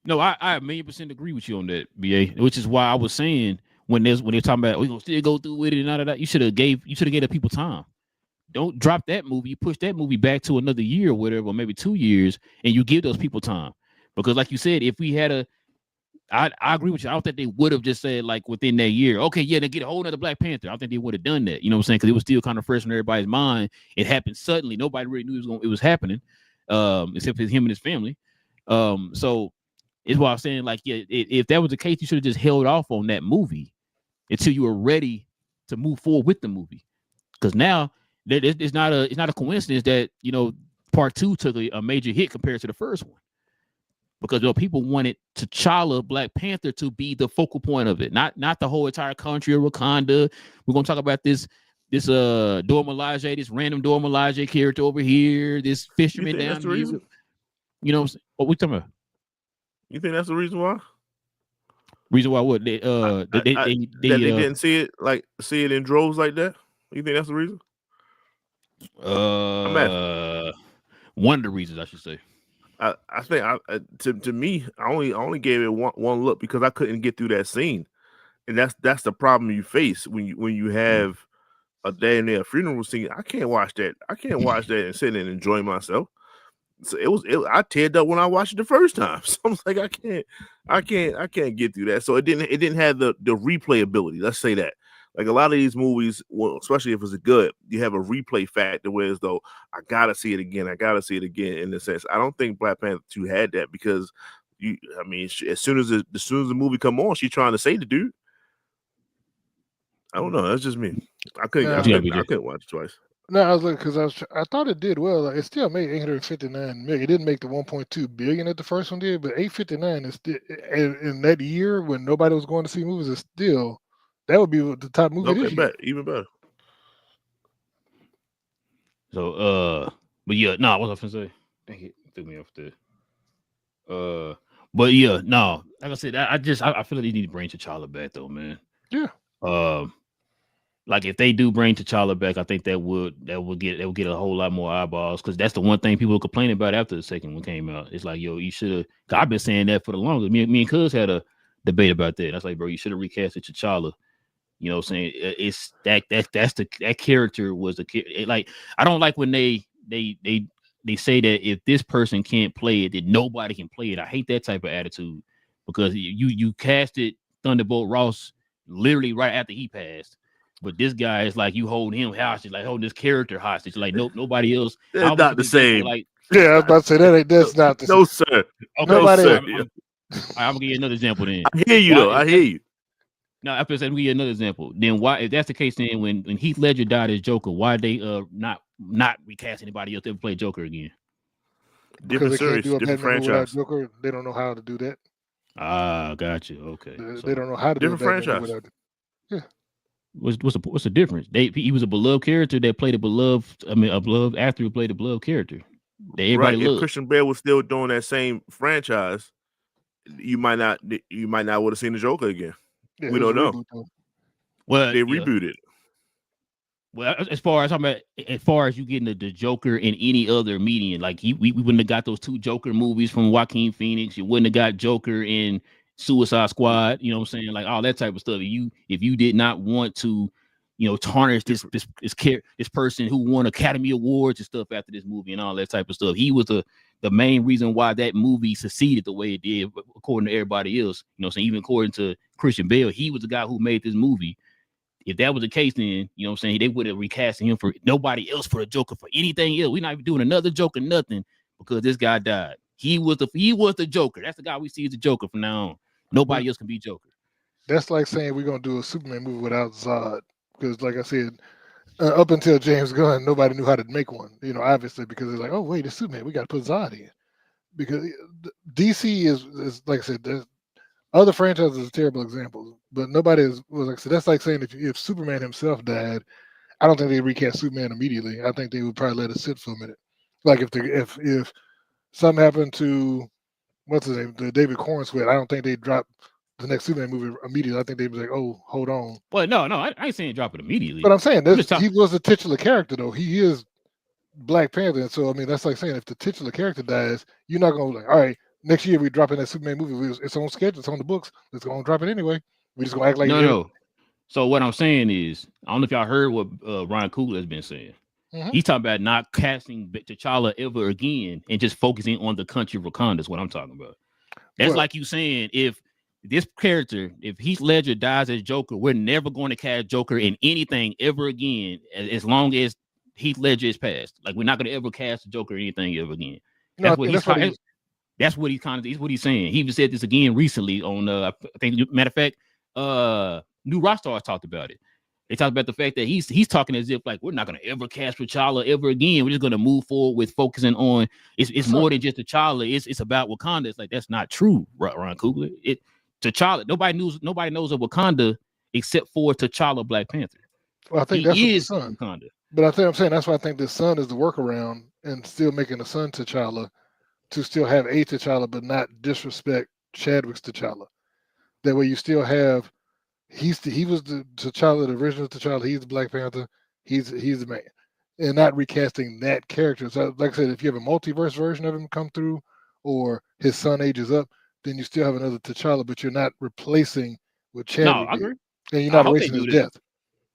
No, I 1,000,000% agree with you on that, BA. Which is why I was saying when they're talking about we gonna still go through with it and all of that, you should have gave the people time. Don't drop that movie. You push that movie back to another year or whatever, or maybe 2 years, and you give those people time. Because like you said, if we had I agree with you. I don't think they would have just said like within that year, okay, yeah, they get a whole nother Black Panther. I don't think they would have done that. You know what I'm saying? Because it was still kind of fresh in everybody's mind. It happened suddenly. Nobody really knew it was happening, except for him and his family. So it's why I'm saying, like, yeah, if that was the case, you should have just held off on that movie until you were ready to move forward with the movie. Because now it's not a coincidence that part 2 took a major hit compared to the first one. Because people wanted T'Challa, Black Panther, to be the focal point of it, not the whole entire country of Wakanda. We're gonna talk about this Dora Milaje, this random Dora Milaje character over here, this fisherman down that's the here. reason? What we talking about? You think that's the reason why? Reason why what? They didn't see it in droves like that. You think that's the reason? One of the reasons, I should say. I think to me, I only gave it one look because I couldn't get through that scene, and that's the problem you face when you have a day and a funeral scene. I can't watch that. I can't watch that and sit and enjoy myself. So I teared up when I watched it the first time. So I was like, I can't get through that. So it didn't have the replayability. Let's say that. Like a lot of these movies, well, especially if it's good, you have a replay factor where as though I gotta see it again. In a sense, I don't think Black Panther 2 had that because as soon as the movie come on, she's trying to say the dude. I don't know. That's just me. I couldn't watch it twice. No, I was like, because I thought it did well. Like, it still made 859 million. It didn't make the 1.2 billion that the first one did, but 859 is still in that year when nobody was going to see movies. Is still that would be the top movie this year. Even better. So, but yeah, no, what was I gonna say? Dang it, threw me off there. But yeah, no, like I said, I feel like they need to bring T'Challa back though, man. Yeah. Like if they do bring T'Challa back, I think that would get a whole lot more eyeballs because that's the one thing people were complaining about after the second one came out. It's like, yo, you should have. I've been saying that for the longest. Me and Cuz had a debate about that. That's like, bro, you should have recasted T'Challa. You know what I'm saying? It's that character was like I don't like when they say that if this person can't play it, then nobody can play it. I hate that type of attitude because you casted Thunderbolt Ross literally right after he passed. But this guy is like you holding him hostage, like holding this character hostage. Like nobody else. That's not the same. Yeah, I was about to say that's not the same. No, sir. Okay, nobody. Sir. I'm gonna give you another example then. I hear you though. I hear you. No, after that, we get another example. Then why, if that's the case, then when Heath Ledger died as Joker, why they not recast anybody else to ever play Joker again? Different series, different franchise. Joker, they don't know how to do that. Ah, got you. Okay, they don't know how to different do that franchise. Yeah. What's the difference? He was a beloved character that played a beloved actor who played a beloved character. Everybody loved. If Christian Bale was still doing that same franchise, you might not would have seen the Joker again. Yeah, we don't know. Well, they rebooted. Well, as far as you getting the Joker in any other medium, like we wouldn't have got those 2 Joker movies from Joaquin Phoenix. You wouldn't have got Joker in Suicide Squad. You know what I'm saying? Like all that type of stuff. If you did not want to, tarnish this person who won Academy Awards and stuff after this movie and all that type of stuff, he was the main reason why that movie succeeded the way it did, according to everybody else. You know what I'm saying? Even according to Christian Bale, he was the guy who made this movie. If that was the case, then you know what I'm saying, they would have recast him for nobody else for a Joker for anything else. We're not even doing another Joker, nothing, because this guy died. He was the Joker. That's the guy we see as the Joker from now on. Nobody else can be Joker. That's like saying we're gonna do a Superman movie without Zod, because like I said, up until James Gunn, nobody knew how to make one. Obviously, because they're like, oh wait, it's Superman, we got to put Zod in. Because DC is like I said, there's other franchises are terrible examples, but nobody was like I said. That's like saying if Superman himself died, I don't think they recast Superman immediately. I think they would probably let it sit for a minute. Like if something happened to what's his name, the David Cornsweet, I don't think they'd drop the next Superman movie immediately. I think they'd be like, oh, hold on. Well, no, I ain't saying drop it immediately. But I'm saying he was a titular character though. He is Black Panther, and so I mean that's like saying if the titular character dies, you're not gonna like, all right, next year we drop in that Superman movie. It's on schedule. It's on the books. Let's go and drop it anyway. We just gonna act like no. So what I'm saying is, I don't know if y'all heard what Ryan Coogler has been saying. He's talking about not casting T'Challa ever again and just focusing on the country of Wakanda is what I'm talking about. That's like you saying, if this character, if Heath Ledger dies as Joker, we're never going to cast Joker in anything ever again as long as Heath Ledger is passed. Like, we're not going to ever cast the Joker or anything ever again. No, That's what he's saying. He even said this again recently on I think, matter of fact, New Rockstars talked about it. They talked about the fact that he's talking as if like we're not gonna ever cast T'Challa ever again. We're just gonna move forward with focusing on it's more than just T'Challa. It's about Wakanda. It's like that's not true, Ryan Coogler. T'Challa. Nobody knows of Wakanda except for T'Challa, Black Panther. Well, I think that's is the son. Wakanda. But I think I'm saying that's why I think the son is the workaround and still making the son T'Challa to still have a T'Challa, but not disrespect Chadwick's T'Challa. That way you still have. He was the T'Challa, the original T'Challa. He's the Black Panther. He's the man, and not recasting that character. So, like I said, if you have a multiverse version of him come through, or his son ages up, then you still have another T'Challa, but you're not replacing what Chadwick. No, I agree. And you're not erasing his death.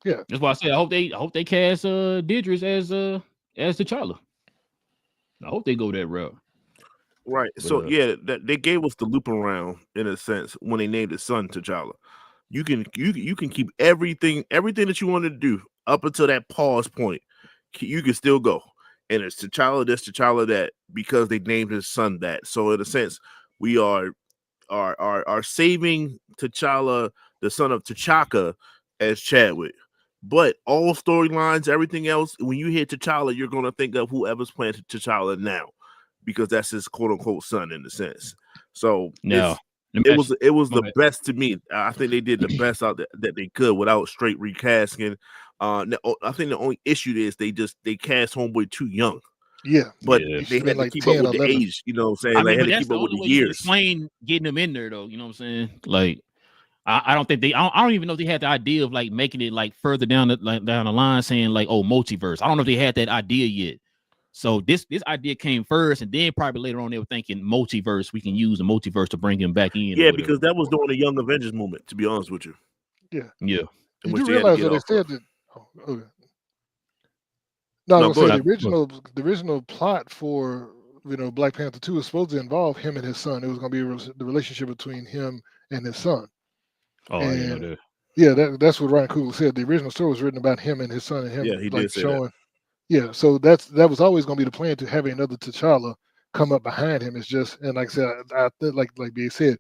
Yeah, that's why I said I hope they cast Idris as T'Challa. I hope they go that route. Right. But, so they gave us the loop around in a sense when they named his son T'Challa. You can keep everything that you want to do up until that pause point. You can still go, and it's T'Challa this, T'Challa that, because they named his son that. So in a sense, we are saving T'Challa, the son of T'Chaka, as Chadwick. But all storylines, everything else, when you hear T'Challa, you're gonna think of whoever's playing T'Challa now, because that's his quote unquote son in a sense. So no. It was the best to me. I think they did the best out that they could without straight recasting. I think the only issue is they cast Homeboy too young. Yeah, but they had to keep up with the age. You know what I'm saying? They had to keep up with the years. Explain getting them in there though. You know what I'm saying? Like, I don't think I don't even know if they had the idea of like making it like further down the line, saying like, oh, multiverse. I don't know if they had that idea yet. So this idea came first, and then probably later on they were thinking multiverse. We can use the multiverse to bring him back in. Yeah, because that was during the Young Avengers movement. To be honest with you. Yeah. Yeah. You do realize that they said that. Oh, okay. No, I was gonna say the original plot for Black Panther 2 was supposed to involve him and his son. It was gonna be the relationship between him and his son. Oh, and, that's what Ryan Coogler said. The original story was written about him and his son, and him he did say showing. That. Yeah, so that was always going to be the plan, to have another T'Challa come up behind him. It's just, and like I said, I think like B said,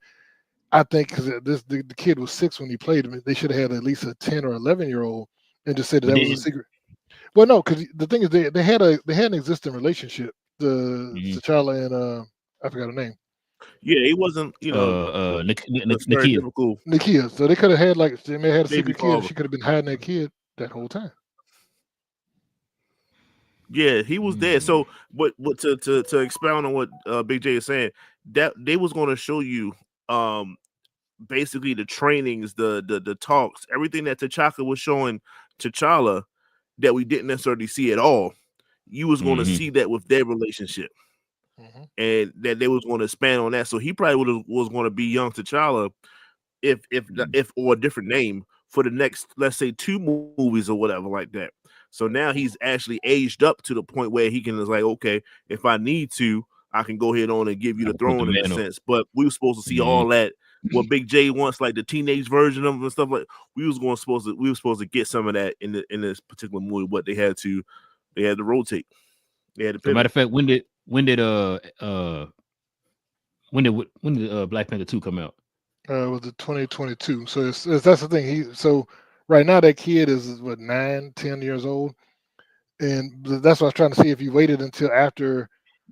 I think because the kid was 6 when he played him, they should have had at least a 10 or 11-year-old and just said that was a secret. Well, no, because the thing is they had an existing relationship. T'Challa and I forgot her name. Yeah, he wasn't, Nakia. So they could have had they may have had a secret kid. She could have been hiding that kid that whole time. Yeah, he was there. So, what to expound on what Big J is saying, that they was going to show you, basically the trainings, the talks, everything that T'Chaka was showing T'Challa that we didn't necessarily see at all. You was going to see that with their relationship, and that they was going to expand on that. So he probably was going to be young T'Challa, if or a different name for the next, let's say, 2 movies or whatever like that. So now he's actually aged up to the point where he can, is like, okay, if I need to, I can go ahead on and give you the throne in a sense. But we were supposed to see all that, what Big J wants, like the teenage version of him and stuff like. We were supposed to get some of that in this particular movie, but they had to rotate. They had to pivot. As a matter of fact, when did Black Panther 2 come out? It was 2022. So that's the thing. So right now that kid is 9, 10 years old, and that's what I was trying to see if he waited until after.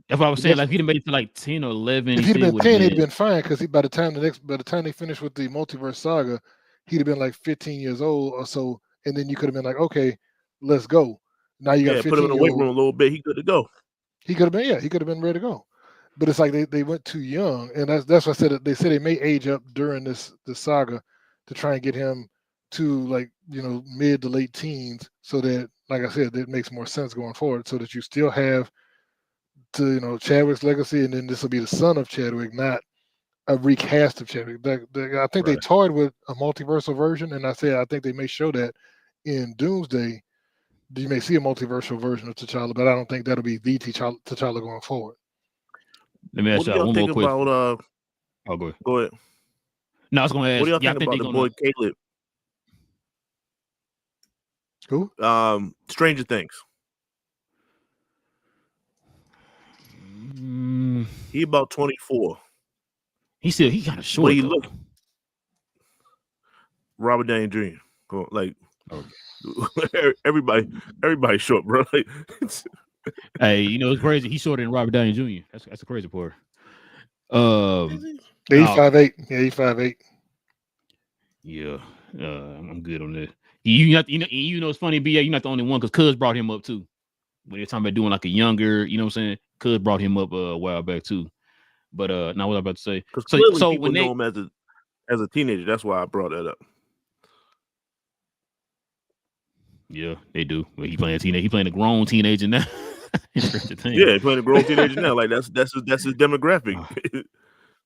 That's what I was saying. Like if he'd have made it to like 10 or 11, if he'd have been 10, he'd have been fine, because by the time they finished with the multiverse saga, he'd have been like 15 years old or so, and then you could have been like, okay, let's go. Now you got 15 put him in the weight room a little bit. He good to go. He could have been, he could have been ready to go. But it's like they went too young, and that's what I said. They said they may age up during this saga to try and get him to mid to late teens, so that, like I said, it makes more sense going forward, so that you still have to Chadwick's legacy, and then this will be the son of Chadwick, not a recast of Chadwick. I think they toyed with a multiversal version, and I think they may show that in Doomsday. You may see a multiversal version of T'Challa, but I don't think that'll be the T'Challa going forward. Let me ask you one more question. Go ahead. No, I was going to ask. What do y'all think about the boy Caleb? Who? Stranger Things. He about 24. He kind of short. But he look Robert Downey Jr. Like everybody short, bro. Like, hey, it's crazy. He's shorter than Robert Downey Jr. That's the crazy part. He's 5'8". Yeah, he's 5'8". Yeah, I'm good on that. It's funny, BA. You're not the only one because Cuz brought him up too. When they're talking about doing like a younger, you know what I'm saying? Cuz brought him up a while back too. But now what I was about to say. So when they know him as a teenager, that's why I brought that up. Yeah, they do. But he playing a teenager. He playing a grown teenager now. Yeah, he playing a grown teenager now. Like that's his demographic.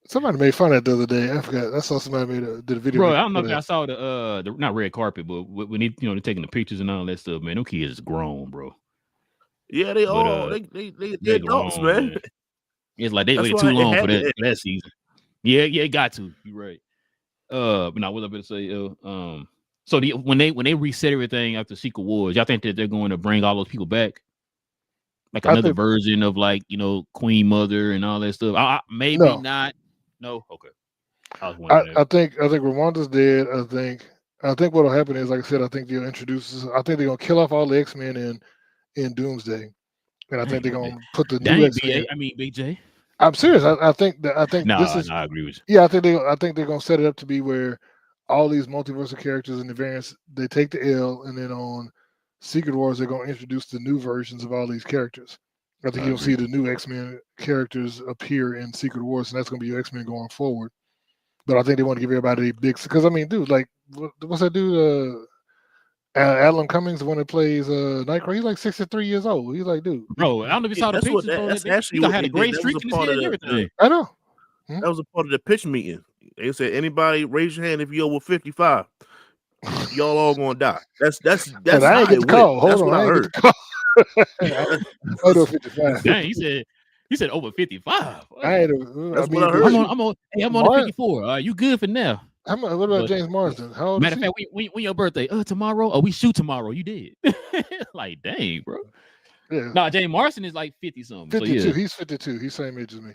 Somebody made fun of that the other day. I forgot. I saw somebody did a video. Bro, I don't know if I saw the not red carpet, but when they're taking the pictures and all that stuff, man. Them kids is grown, bro. Yeah, they adults, man. It's like they waited too long for that season. Yeah, it got to. You're right. But now what was I going to say? So when they reset everything after Secret Wars, y'all think that they're going to bring all those people back, like another version of Queen Mother and all that stuff? Maybe not. No, okay. I think Rwanda's dead. I think what'll happen is, like I said, I think they'll introduce. I think they're gonna kill off all the X-Men in Doomsday, and I think they're gonna put the new X-Men. Big J. I'm serious. I think this is. I agree with you. Yeah, I think they're gonna set it up to be where all these multiversal characters and the variants, they take the L, and then on Secret Wars they're gonna introduce the new versions of all these characters. I think you'll see the new X-Men characters appear in Secret Wars, and that's gonna be your X-Men going forward. But I think they want to give everybody a big, because dude, like what's that dude? Alan Cummings, the one that plays Nightcrawler, he's like 63 years old. He's like, dude, bro, I don't know if you saw the pictures. That's actually what had a great streak in his head and everything. I know. That was a part of the pitch meeting. They said, anybody raise your hand if you're over 55. Y'all all gonna die. That's I ain't get the call. Hold on, I heard. Over 55. Dang, he said over 55. What I heard. I'm on 54. You good for now? What about James Marsden? How old matter of fact, when your birthday? Tomorrow? Oh, we shoot tomorrow. You did. Like, dang, bro. Yeah. No, James Marsden is like 50 something. 52. So, yeah. He's 52. He's same age as me.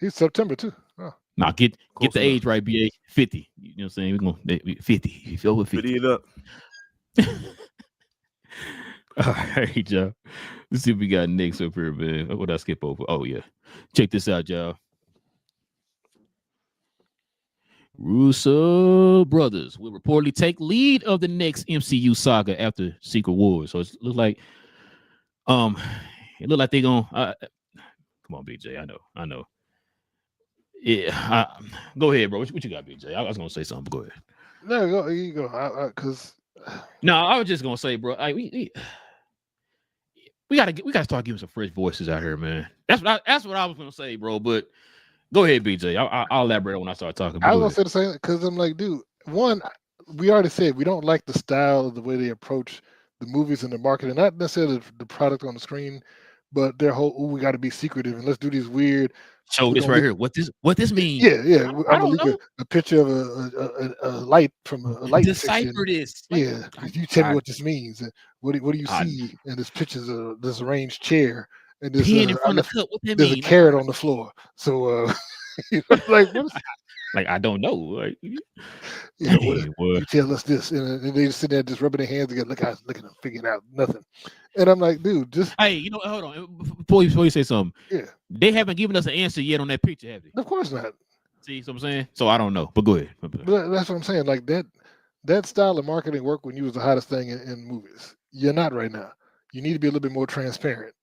He's September too. Oh. Nah, get the age right, BA. 50. You know what I'm saying? We're gonna 50. You feel with 50. 50 it up. All right, y'all. Let's see if we got next up here, man. What did I skip over? Oh, yeah. Check this out, y'all. Russo brothers will reportedly take lead of the next MCU saga after Secret Wars. So it looks like they're gonna come on, BJ. I know. Yeah, go ahead, bro. What you got, BJ? I was gonna say something, but go ahead. No, you go. No, I was just gonna say, bro. We gotta start giving some fresh voices out here, man. That's what I was gonna say, bro. But go ahead, BJ. I'll elaborate when I start talking. I was gonna say the same, because I'm like, dude. One, we already said we don't like the style of the way they approach the movies and the marketing, not necessarily the product on the screen, but their whole we got to be secretive and let's do these weird. Show this right here. What this means? Yeah. I'm gonna leak a picture of a light from a light. Decipher this. Yeah, you tell me what this means. What do you see in this picture? This arranged chair and this in front of the cup. What that there's mean? A carrot on the floor. So like what is like I don't know. Like you tell us this, and they just sit there just rubbing their hands together. Look at them figuring out nothing. And I'm like, dude, just hold on before you say something. Yeah, they haven't given us an answer yet on that picture, have they? Of course not. See what I'm saying? So I don't know, but go ahead. But that's what I'm saying. Like that style of marketing worked when you was the hottest thing in movies. You're not right now. You need to be a little bit more transparent.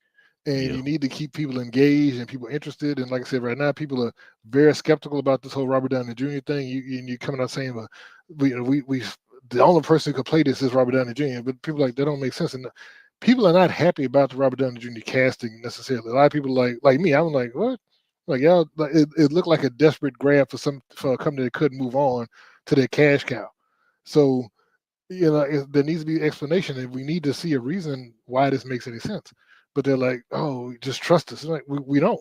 And you need to keep people engaged and people interested. And like I said, right now, people are very skeptical about this whole Robert Downey Jr. thing. You're coming out saying, we the only person who could play this is Robert Downey Jr. But people are like, that don't make sense. And people are not happy about the Robert Downey Jr. casting necessarily. A lot of people like me. I'm like, what? Like y'all, like, it looked like a desperate grab for a company that couldn't move on to their cash cow. So there needs to be explanation, and we need to see a reason why this makes any sense. But they're like, oh, just trust us. Like we don't,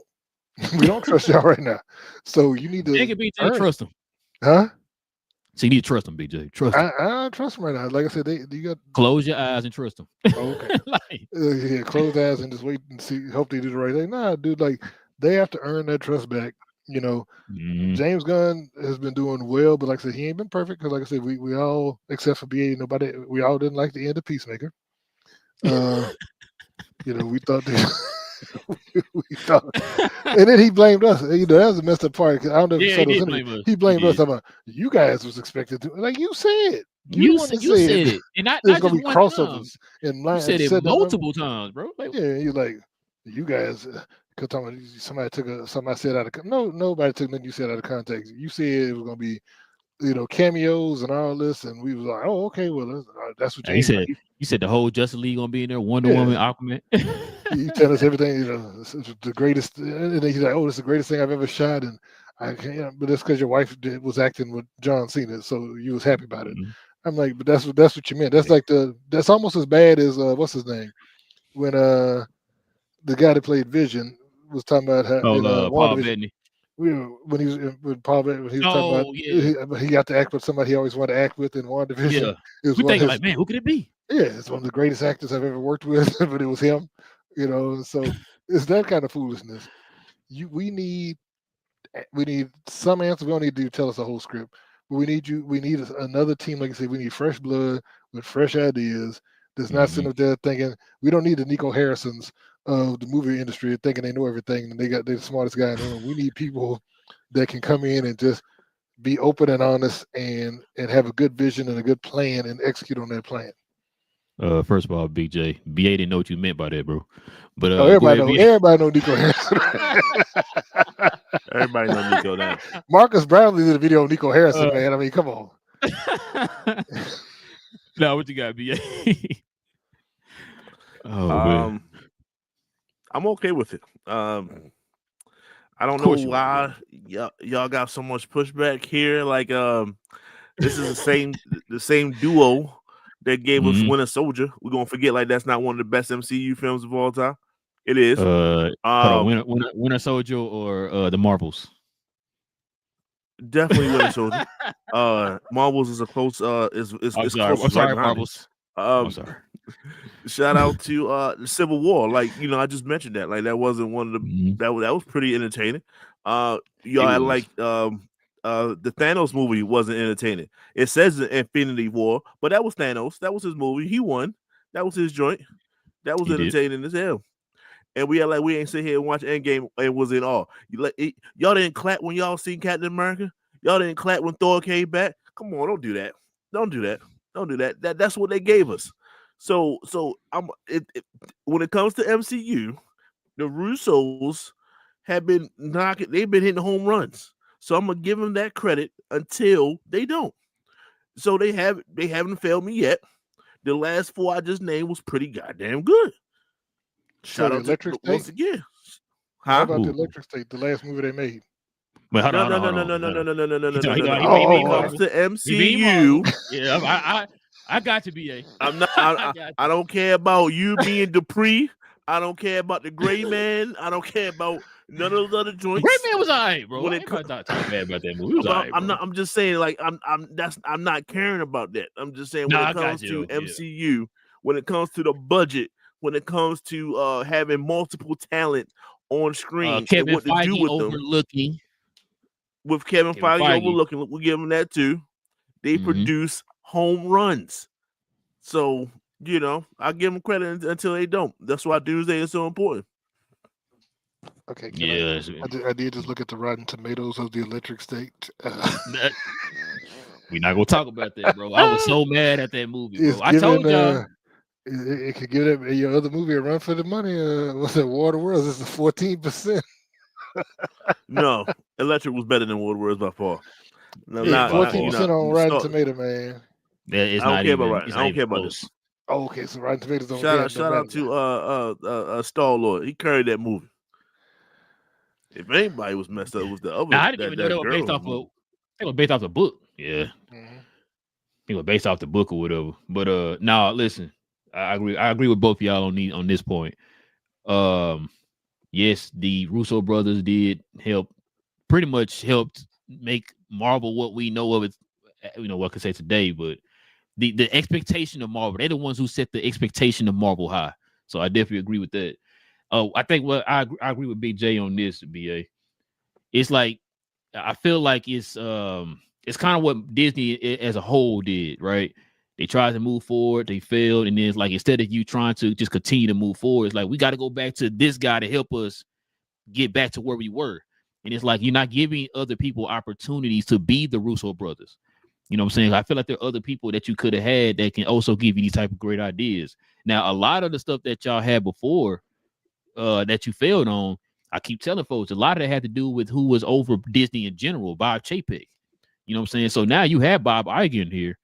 we don't trust y'all right now. So you need to BJ, trust them, huh? So you need to trust them, BJ. Trust them. I don't trust them right now. Like I said, you got close your eyes and trust them. Okay. Yeah, close eyes and just wait and see. Hope they do the right thing. Nah, dude, like they have to earn their trust back. James Gunn has been doing well, but like I said, he ain't been perfect because, like I said, we all except for BA, we all didn't like the end of Peacemaker. We thought we thought, and then he blamed us. That was a messed up part. I don't know if you saw those images. He blamed us about you guys was expected to. Like you said. You said it. And there's going to be crossovers in line. You said it multiple times, bro. Like, yeah, you're like, you guys, somebody said out of nobody took nothing you said out of context. You said it was going to be, cameos and all this, and we was like, oh, okay, well, that's what you said. You said the whole Justice League gonna be in there, Wonder Woman, Aquaman. You tell us everything, it's the greatest, and then he's like, oh, it's the greatest thing I've ever shot, and I can't, but that's because your wife was acting with John Cena, so you was happy about it. Mm-hmm. I'm like, but that's what you meant. That's like that's almost as bad as what's his name when the guy that played Vision was talking about how Paul Bettany. When he was with Paul Bettany, he was talking about he got to act with somebody he always wanted to act with in WandaVision. Yeah, we thinking like, man, who could it be? Yeah, it's one of the greatest actors I've ever worked with, but it was him. So it's that kind of foolishness. We need some answers. We don't need to tell us the whole script. But we need another team, like I said, we need fresh blood with fresh ideas. That's not sitting up there thinking we don't need the Nico Harrisons of the movie industry thinking they know everything and they're the smartest guy in the room. We need people that can come in and just be open and honest and have a good vision and a good plan and execute on that plan. First of all, BJ, BA didn't know what you meant by that, bro. But everybody know Nico Harrison. Everybody know Nico now. Marcus Brownlee did a video on Nico Harrison, man. I mean, come on. Now, what you got, BA? I'm okay with it. I don't know why y'all got so much pushback here. Like, this is the same duo that gave us Winter Soldier. We're gonna forget like that's not one of the best MCU films of all time. It is. Winter Soldier or the Marvels? Definitely Winter Soldier. Marvels is a close. Is close. I'm sorry, Marvels. I'm sorry. Shout out to the Civil War. Like I just mentioned that. Like that wasn't one of the that was pretty entertaining. Y'all had like the Thanos movie wasn't entertaining. It says the Infinity War, but that was Thanos. That was his movie. He won. That was his joint. That was entertaining as hell. And we ain't sit here and watch Endgame and was in awe. Y'all didn't clap when y'all seen Captain America. Y'all didn't clap when Thor came back. Come on, don't do that. Don't do that. Don't do that. That's what they gave us. So when it comes to MCU, the Russos have been knocking. They've been hitting home runs. So I'm gonna give them that credit until they don't. So they haven't failed me yet. The last 4 I just named was pretty goddamn good. Shout out to Electric State once again. How about the Electric State, the last movie they made? No. When it comes to MCU, yeah, I got to BA. I don't care about you being Dupree. I don't care about the Gray Man. I don't care about none of those other joints. Gray Man was alright, bro. I ain't not talking bad about that movie. I'm just saying, like I'm not caring about that. I'm just saying when it comes to MCU, when it comes to the budget, when it comes to having multiple talent on screen, Kevin and what Feige to do with overlooking. them. With Kevin Feige overlooking, we give them that too. They produce home runs. So, I give them credit until they don't. That's why Doomsday is so important. Okay. I did just look at the Rotten Tomatoes of the Electric State. We're not going to talk about that, bro. I was so mad at that movie, bro. I told y'all. It could give your other movie a run for the money. What's it, War of the Worlds? This is 14%. No, Electric was better than War of the Worlds by far. No, 14% on Rotten Tomato, man. I don't care about this. Oh, okay, so Rotten Tomatoes don't Shout get out, shout out November. to Star Lord. He carried that movie. If anybody was messed up, it was the other I didn't even know they that were girl. based off of. They were based off the book. Yeah, Mhm. they were based off the book or whatever. But no, listen, I agree. I agree with both of y'all on this point. Yes, the Russo brothers did pretty much helped make Marvel what we know of it. What I can say today, but the expectation of Marvel, they're the ones who set the expectation of Marvel high. So I definitely agree with that. I think I agree with Big J on this, BA. It's like I feel like it's kind of what Disney as a whole did, right? They tried to move forward, they failed, and then it's like instead of you trying to just continue to move forward, it's like we got to go back to this guy to help us get back to where we were. And it's like you're not giving other people opportunities to be the Russo brothers. You know what I'm saying? I feel like there are other people that you could have had that can also give you these type of great ideas. Now, a lot of the stuff that y'all had before that you failed on, I keep telling folks, a lot of that had to do with who was over Disney in general, Bob Chapek. You know what I'm saying? So now you have Bob Iger in here.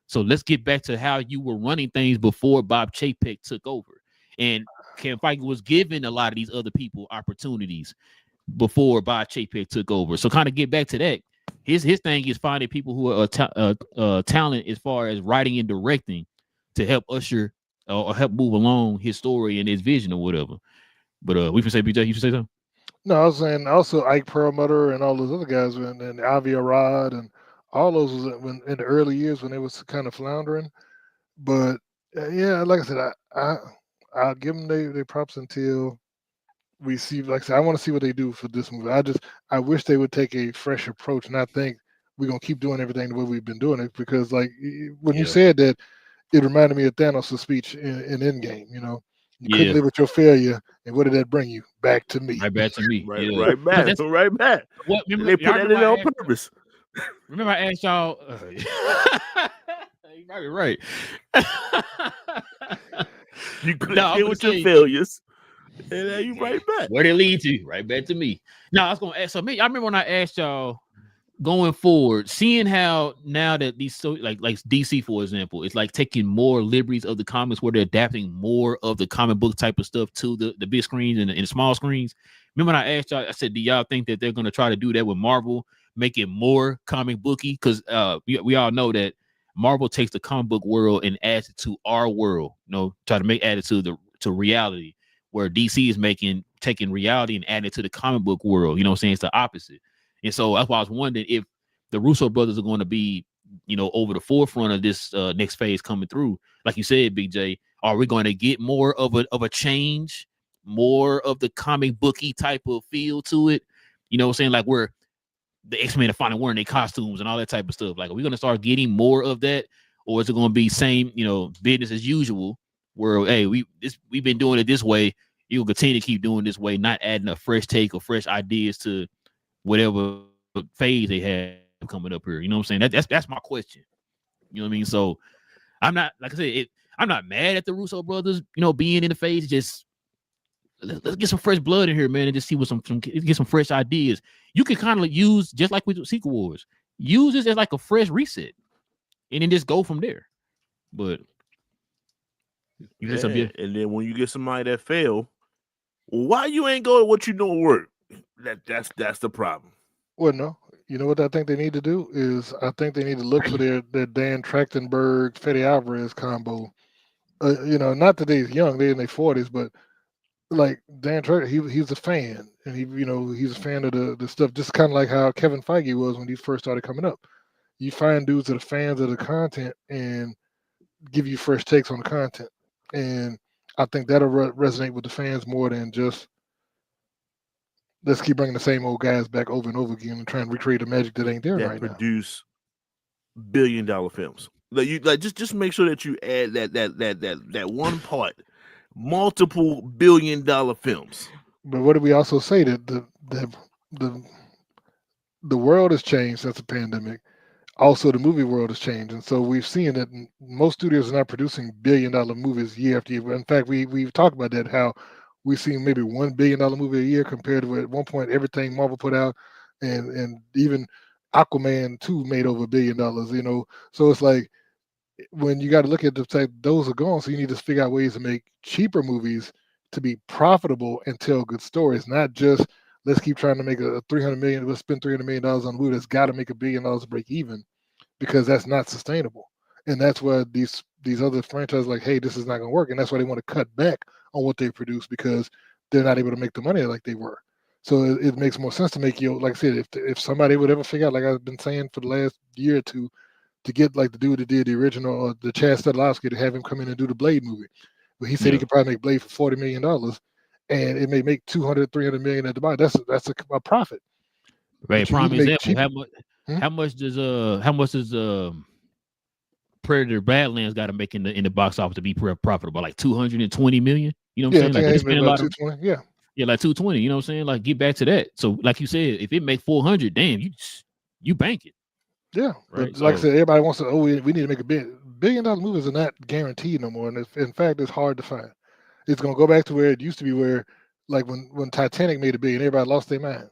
So let's get back to how you were running things before Bob Chapek took over. And Kevin Feige was giving a lot of these other people opportunities before Bob Chapek took over. So kind of get back to that. His thing is finding people who are talent as far as writing and directing to help usher or help move along his story and his vision or whatever. But we can say BJ, you should say something. No, I was saying also Ike Perlmutter and all those other guys, and Avi Arad and all those was in the early years when they was kind of floundering. But yeah, like I said, I'll give them they props until we see. Like I said, I want to see what they do for this movie. I wish they would take a fresh approach, and I think we're gonna keep doing everything the way we've been doing it. Because like when you said that, it reminded me of Thanos' speech in Endgame. You couldn't live with your failure, and what did that bring you? Back to me. Right back to me. Right back. Right back. What, they put that in there on purpose. Remember I asked y'all. You might be right. You couldn't deal with your failures. And then you right back. Where they lead to? Right back to me. Now I was gonna ask. So I remember when I asked y'all going forward, seeing how now that these like DC, for example, it's like taking more liberties of the comics where they're adapting more of the comic book type of stuff to the big screens and the small screens. Remember when I asked y'all, I said, do y'all think that they're gonna try to do that with Marvel, make it more comic booky? Because we all know that Marvel takes the comic book world and adds it to our world, try to add it to reality, where DC is taking reality and adding it to the comic book world. You know what I'm saying? It's the opposite. And so that's why I was wondering if the Russo brothers are going to be, over the forefront of this next phase coming through. Like you said, Big J, are we going to get more of a change, more of the comic booky type of feel to it? You know what I'm saying? Like where the X-Men are finally wearing their costumes and all that type of stuff. Like, are we going to start getting more of that? Or is it going to be same, business as usual where, hey, we've been doing it this way. You'll continue to keep doing this way, not adding a fresh take or fresh ideas to whatever phase they have coming up here. You know what I'm saying? That's my question. You know what I mean? So I'm not, like I said, I'm not mad at the Russo brothers, being in the phase. Just let's get some fresh blood in here, man, and just see what get some fresh ideas. You can kind of use, just like with Secret Wars, use this as like a fresh reset, and then just go from there. But and then when you get somebody that fail, why you ain't go to what you know work? That's the problem. Well, no. You know what I think they need to do is I think they need to look for their Dan Trachtenberg, Fede Alvarez combo. Not that they're young, they're in their 40s, but like Dan Trachtenberg, he's a fan, and he's a fan of the stuff, just kind of like how Kevin Feige was when he first started coming up. You find dudes that are fans of the content and give you fresh takes on the content, and I think that'll resonate with the fans more than just let's keep bringing the same old guys back over and over again and try and recreate a magic that ain't there right now. Produce billion-dollar films. Just make sure that you add that one part, multiple billion-dollar films. But what did we also say, that the world has changed since the pandemic? Also, the movie world has changed, and so we've seen that most studios are not producing billion-dollar movies year after year. In fact, we've talked about that, how we've seen maybe $1 billion movie a year compared to at one point everything Marvel put out, and even Aquaman 2 made over $1 billion. So it's like when you got to look at the fact those are gone, so you need to figure out ways to make cheaper movies to be profitable and tell good stories, not just let's keep trying to make a 300 million. Let's spend $300 million on a movie that's got to make $1 billion to break even, because that's not sustainable. And that's why these other franchises like, hey, this is not going to work, and that's why they want to cut back on what they produce, because they're not able to make the money like they were. So it makes more sense to make like I said, if somebody would ever figure out, like I've been saying for the last year or two, to get like the dude that did the original, or the Chad Stahelowski, to have him come in and do the Blade movie. But he said he could probably make Blade for $40 million, and it may make 200-300 million at the bottom. That's a profit. Right, prime example. How much does Predator Badlands got to make in the box office to be profitable? Like 220 million. You know what I'm saying? Like spend about 220. Yeah, like 220. You know what I'm saying? Like get back to that. So like you said, if it make 400, damn, you bank it. Yeah, right. But like I said, everybody wants to. Oh, we need to make $1 billion movies are not guaranteed no more, and in fact, it's hard to find. It's gonna go back to where it used to be, where like when Titanic made $1 billion, everybody lost their mind.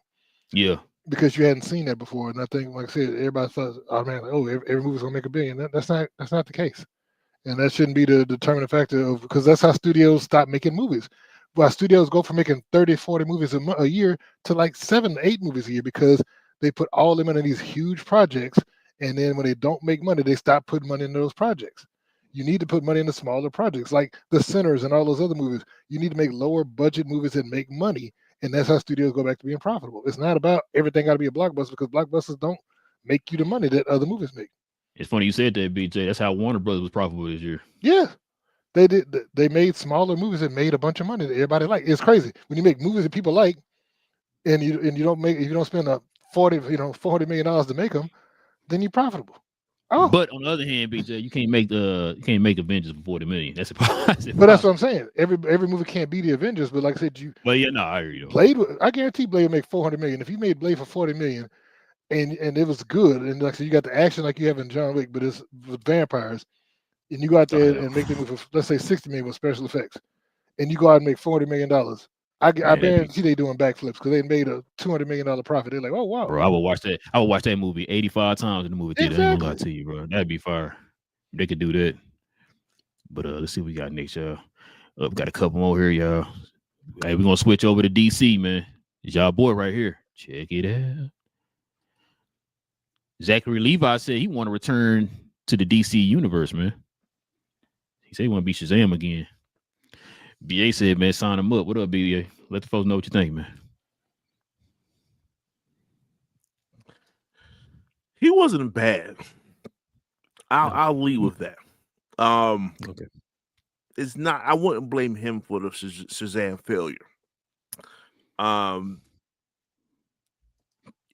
Yeah, because you hadn't seen that before, and I think, like I said, everybody thought automatically, oh, every movie's gonna make $1 billion. That's not the case, and that shouldn't be the determining factor of, because that's how studios stop making movies. Well, studios go from making 30-40 movies a year to like 7-8 movies a year, because they put all them into these huge projects, and then when they don't make money, they stop putting money into those projects. You need to put money into smaller projects like The Sinners and all those other movies. You need to make lower budget movies that make money, and that's how studios go back to being profitable. It's not about everything got to be a blockbuster, because blockbusters don't make you the money that other movies make. It's funny you said that, BJ. That's how Warner Brothers was profitable this year. Yeah. They did. They made smaller movies that made a bunch of money that everybody liked. It's crazy when you make movies that people like, and you don't spend $400 million to make them, then you're profitable. Oh, but on the other hand, BJ, you can't make Avengers for 40 million. That's impossible. But that's what I'm saying. Every movie can't be the Avengers. But like I said, Well, yeah, no, I agree. Blade, I guarantee Blade will make 400 million. If you made Blade for 40 million, and it was good, and like I said, you got the action like you have in John Wick, but it's with vampires, and you go out there and make the movie for, let's say, 60 million with special effects, and you go out and make $40 million. I guarantee they doing backflips, because they made a $200 million profit. They're like, oh wow, bro, I would watch that. I would watch that movie 85 times in the movie theater. Exactly. I ain't gonna lie to you, bro. That'd be fire. They could do that. But let's see what we got next, y'all. We got a couple more here, y'all. Hey, we're gonna switch over to DC, man. It's y'all boy right here. Check it out. Zachary Levi said he want to return to the DC universe, man. He said he want to be Shazam again. BA said, man, sign him up. What up, BA? Let the folks know what you think, man. He wasn't bad. I'll lead with that. Okay. It's not. I wouldn't blame him for the Shazam failure.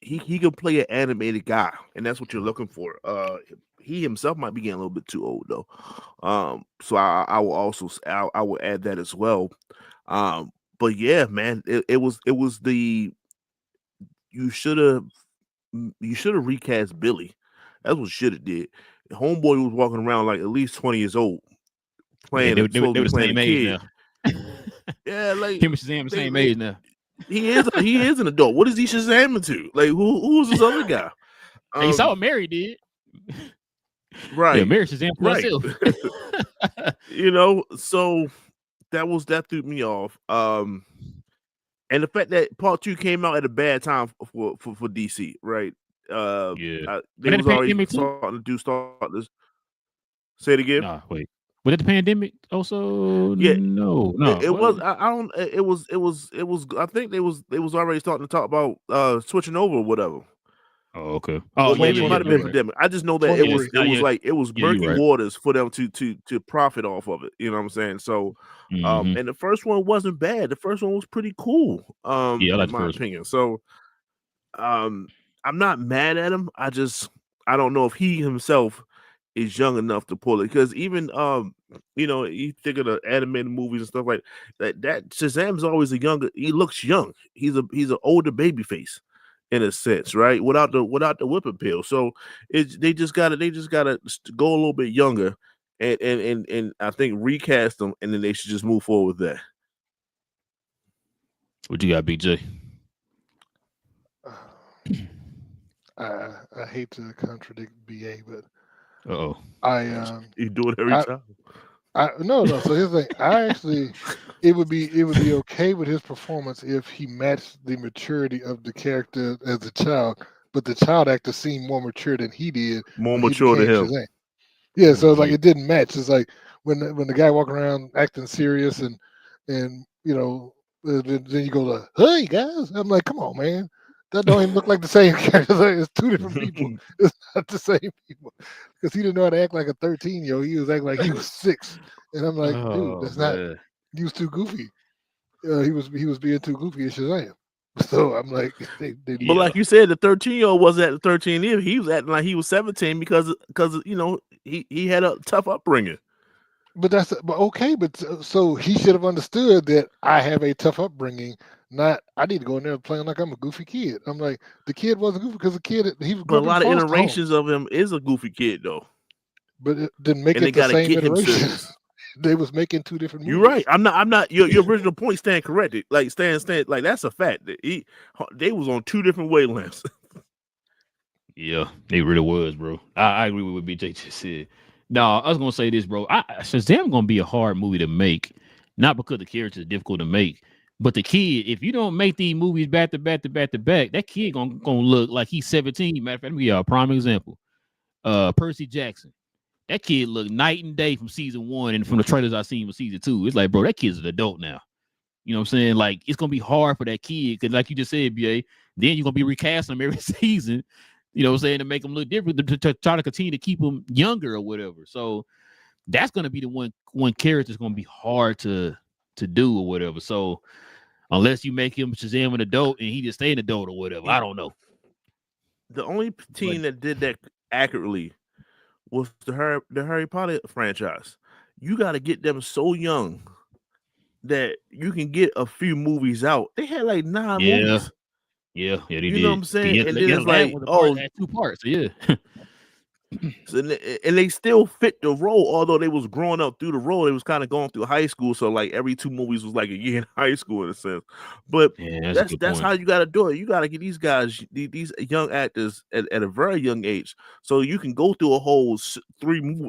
He can play an animated guy, and that's what you're looking for. He himself might be getting a little bit too old though. So I will also I will add that as well. But yeah, man, it was the you should have recast Billy. That's what should have did. Homeboy was walking around like at least 20 years old, playing. Yeah, they were the same age now. Yeah, like him and Shazam the same age now. He is an adult. What is he Shazamming to? Like who's this other guy? You saw what Mary did. Right. Yeah, Mary Shazam for herself. So that threw me off. And the fact that part 2 came out at a bad time for DC, right? They was already starting to start this. Say it again. Nah, wait. Was it the pandemic also? Yeah. No. It was. I don't. It was. I think they was already starting to talk about switching over or whatever. Oh, okay. Oh, maybe it might have been pandemic. I just know that it was murky waters for them to profit off of it. You know what I'm saying? So, and the first one wasn't bad. The first one was pretty cool. I like in my opinion. So, I'm not mad at him. I don't know if he himself is young enough to pull it, because even you think of the animated movies and stuff like that. That Shazam's always he looks young. He's an older baby face in a sense, right? Without the whip appeal. So they just gotta go a little bit younger and I think recast them, and then they should just move forward with that. What you got, BJ? I hate to contradict BA, but Oh, You do it every I time. no. So here's the thing. I actually, it would be okay with his performance if he matched the maturity of the character as a child, but the child actor seemed more mature than he did More when he mature than became him. Shazam. Yeah, so it's like Mhm. it didn't match. It's like when the guy walking around acting serious and then you go like, "Hey guys," I'm like, "Come on, man, that don't even look like the same character. Like, it's two different people. It's not the same people." Because he didn't know how to act like a 13-year-old. He was acting like he was 6, and I'm like, "Dude, Oh that's not. man. He was too goofy. He was being too goofy as Shazam." So I'm like, they But Yeah. like you said, the 13-year-old wasn't at the 13 year. He was acting like he was 17 because he had a tough upbringing. But okay. But so he should have understood that I have a tough upbringing. Not I need to go in there playing like I'm a goofy kid. I'm like the kid wasn't goofy because the kid he grew But a up in lot of foster iterations homes, of him is a goofy kid though, but it didn't make and they it the got to same get him iteration. serious. They was making 2 different You're right. movies. I'm not. Your original point stand corrected. Like stand. Like that's a fact. They was on 2 different wavelengths. Yeah, it really was, bro. I agree with what BJ just said. No, I was gonna say this, bro. Shazam gonna be a hard movie to make, not because the characters are difficult to make, but the kid. If you don't make these movies back to back to back to back, that kid gonna look like he's 17. Matter of fact, let me give you a prime example. Percy Jackson. That kid looked night and day from season 1 and from the trailers I seen for season 2. It's like, bro, that kid's an adult now. You know what I'm saying? Like, it's gonna be hard for that kid because, like you just said, BA, then you're gonna be recasting them every season. You know what I'm saying, to make them look different, to try to continue to keep them younger or whatever. So that's gonna be the one character that's gonna be hard to do or whatever. So unless you make him Shazam an adult and he just stay an adult or whatever, I don't know. The only But team that did that accurately was the Harry Potter franchise. You got to get them so young that you can get a few movies out. They had like 9 yeah, movies. they You know what did. I'm saying? Yeah, And then yeah, the it's last like, one, the part oh, had 2 parts. So yeah. so, and they still fit the role, although they was growing up through the role. They was kind of going through high school, so like every 2 movies was like a year in high school in a sense. But Yeah, that's a good that's point. how you got to do it. You got to get these guys, these young actors, at a very young age, so you can go through a whole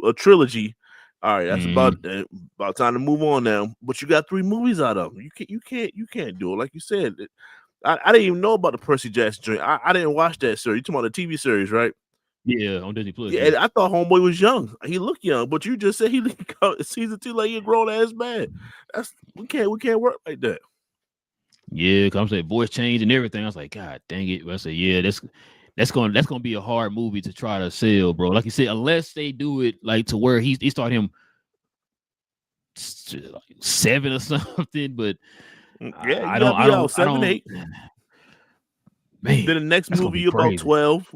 a trilogy. All right, that's about time to move on now. But you got 3 movies out of them. You can't do it like you said. I didn't even know about the Percy Jackson joint. I didn't watch that series. You talking about the TV series, right? Yeah, on Disney Plus. Yeah, Yeah. I thought Homeboy was young. He looked young, but you just said he season 2 like he a grown ass man. We can't work like that. Yeah, cause I'm saying voice change and everything. I was like, God dang it. But I said, yeah, that's gonna be a hard movie to try to sell, bro. Like you said, unless they do it like to where he start him 7 or something. But Yeah, I you gotta don't, be out 7, 8. man, Then the next that's gonna be movie about crazy. 12.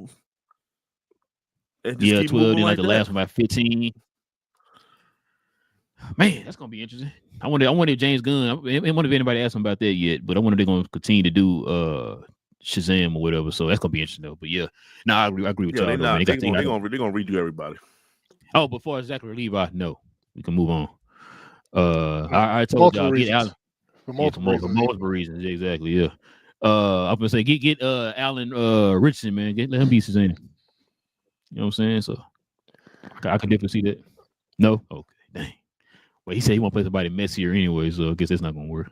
And just Yeah, keep 12. moving Then like like the that. last one about 15. Man, that's gonna be interesting. I wonder if James Gunn. I wonder if anybody asked him about that yet. But I wonder if they're gonna continue to do Shazam or whatever. So that's gonna be interesting though. But yeah, no, I agree with Yeah, y'all though, man. they're gonna redo everybody. Oh, before Zachary Levi, no, we can move on. I told Multiple y'all get reasons. Alan. For Yeah, for multiple reasons. multiple reasons. Yeah, exactly. Yeah. I'm gonna say get Alan Richardson, man. Let him be Shazam. You know what I'm saying? So I can definitely see that. No, okay, dang. Well, he said he want to play somebody messier anyway, so I guess that's not gonna work.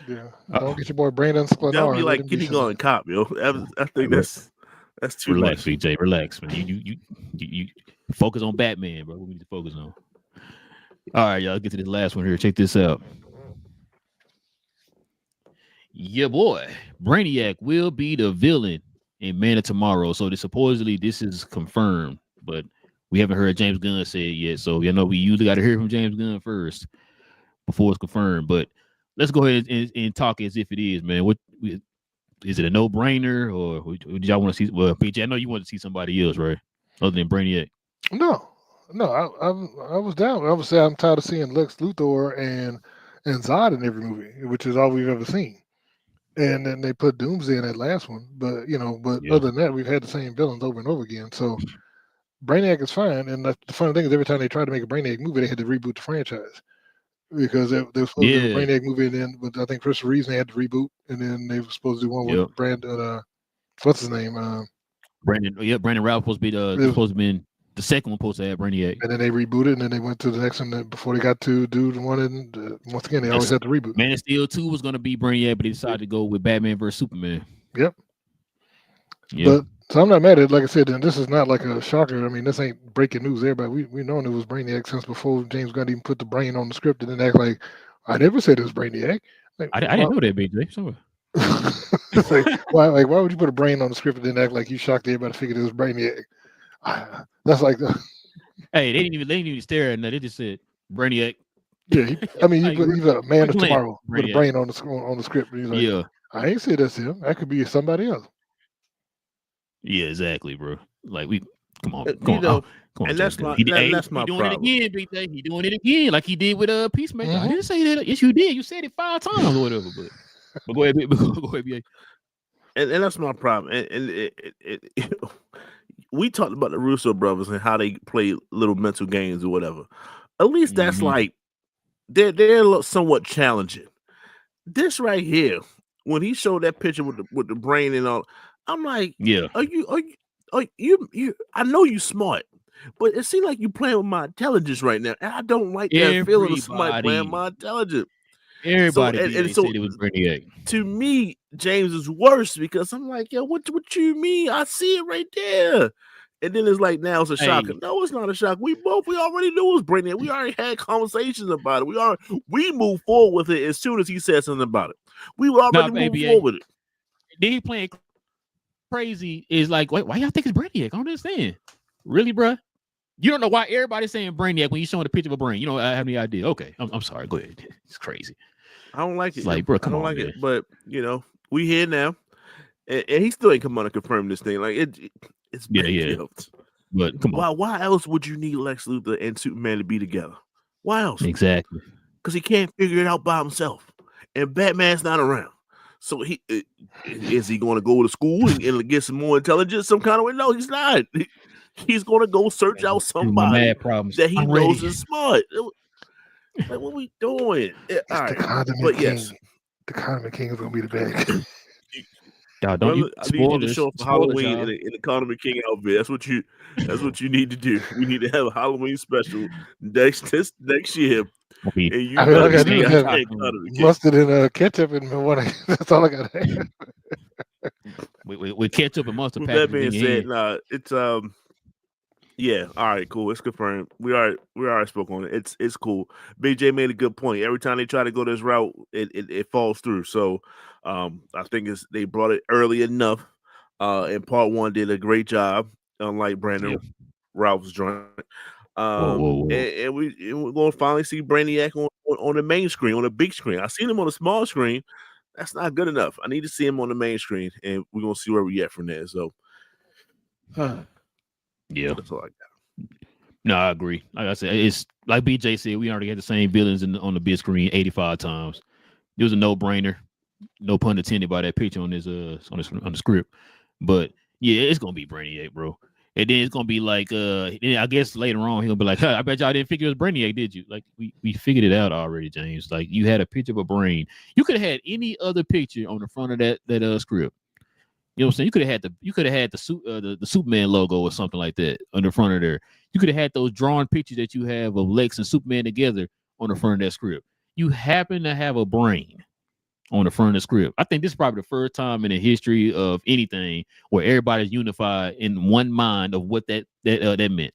Yeah. Don't get your boy Brandon Sklenar. That'll be Let like him be Kitty Shazam. going cop, yo. I think that's too Relax, much. BJ. Relax, man. You focus on Batman, bro. What we need to focus on. All right, y'all. Get to this last one here. Check this out. Yeah, boy. Brainiac will be the villain in Man of Tomorrow. So supposedly this is confirmed, but we haven't heard James Gunn say it yet. So you know we usually got to hear from James Gunn first before it's confirmed. But let's go ahead and talk as if it is, man. What is it a no-brainer, or did y'all want to see? Well, PJ, I know you want to see somebody else, right? Other than Brainiac. No. I was down. I would say I'm tired of seeing Lex Luthor and Zod in every movie, which is all we've ever seen. And then they put Doomsday in that last one, but Yeah. other than that, we've had the same villains over and over again. So Brainiac is fine. And the funny thing is, every time they tried to make a Brainiac movie, they had to reboot the franchise because they were supposed to do a Brainiac movie, and then with I think Christopher Reeves, they had to reboot, and then they were supposed to do one with Brandon. What's his name? Brandon Routh supposed to be supposed to be The second one supposed to have Brainiac. And then they rebooted, and then they went to the next one before they got to do the one. And once again, they always have to reboot. Man of Steel 2 was going to be Brainiac, but they decided to go with Batman versus Superman. Yep. But so I'm not mad at it. Like I said, and this is not like a shocker. I mean, this ain't breaking news. Everybody, we known it was Brainiac since before James Gunn even put the brain on the script and then act like I never said it was Brainiac. Like, I didn't know that, BJ. So. It's like, why would you put a brain on the script and then act like you shocked everybody figured it was Brainiac? That's like hey, they didn't even stare at that. They just said Brainiac. Yeah, I mean, you got a Man of Tomorrow Brainiac. with a brain on the script, and he's like, yeah, I ain't said that's him. That could be somebody else. Yeah, exactly, bro. Like come on, and that's my doing problem. It again, BJ. He doing it again, like he did with Peacemaker. I didn't say that. Yes, you did. You said it 5 times or whatever. But go ahead, BJ. And that's my problem. And we talked about the Russo brothers and how they play little mental games or whatever. At least that's like they're somewhat challenging. This right here, when he showed that picture with the brain and all, I'm like, yeah, are you? I know you smart, but it seems like you playing with my intelligence right now, and I don't like that feeling of somebody playing my intelligence. Everybody so said it was Brainiac. To me, James is worse because I'm like, yo, what you mean? I see it right there. And then it's like, now it's a shocker. No, it's not a shock. We already knew it was Brainiac. We already had conversations about it. We moved forward with it as soon as he said something about it. We were already moving forward with it. Then he playing crazy is like, why y'all think it's Brainiac? I don't understand. Really, bro? You don't know why everybody's saying Brainiac when you're showing a picture of a brain. You don't have any idea. Okay, I'm sorry. Go ahead. It's crazy. I don't like it. It's like, bro, come on, like man. it. But we here now, and he still ain't come on to confirm this thing. Like it's built. But come on. Why else would you need Lex Luthor and Superman to be together? Why else? Exactly. Because he can't figure it out by himself, and Batman's not around. So is he going to go to school and get some more intelligence some kind of way? No, he's not. He's going to go search out somebody that he knows is smart. Like, what we doing? All right. The Condiment King is going to be the bad. I need you to show up for Halloween in the Condiment King outfit. That's what you need to do. We need to have a Halloween special next year. And you got to have mustard and ketchup and one. That's all I got to have. With ketchup and mustard. With that being said, it's yeah, all right, cool. It's confirmed. We already spoke on it. It's cool. Big J made a good point. Every time they try to go this route, it falls through. So I think they brought it early enough. And part 1 did a great job, unlike Brandon Ralph's joint. And we're going to finally see Brainiac on the main screen, on the big screen. I've seen him on the small screen. That's not good enough. I need to see him on the main screen, and we're going to see where we at from there. So, yeah, that's all I got. No, I agree. Like I said, it's like BJ said, we already had the same villains on the big screen 85 times. It was a no-brainer. No pun intended by that picture on the script. But yeah, it's gonna be Brainiac, bro. And then it's gonna be like I guess later on he'll be like, I bet y'all didn't figure it was Brainiac, did you? Like we figured it out already, James. Like you had a picture of a brain. You could have had any other picture on the front of that script. You know what I'm saying? You could have had the Superman logo or something like that on the front of there. You could have had those drawn pictures that you have of Lex and Superman together on the front of that script. You happen to have a brain on the front of the script. I think this is probably the first time in the history of anything where everybody's unified in one mind of what that meant.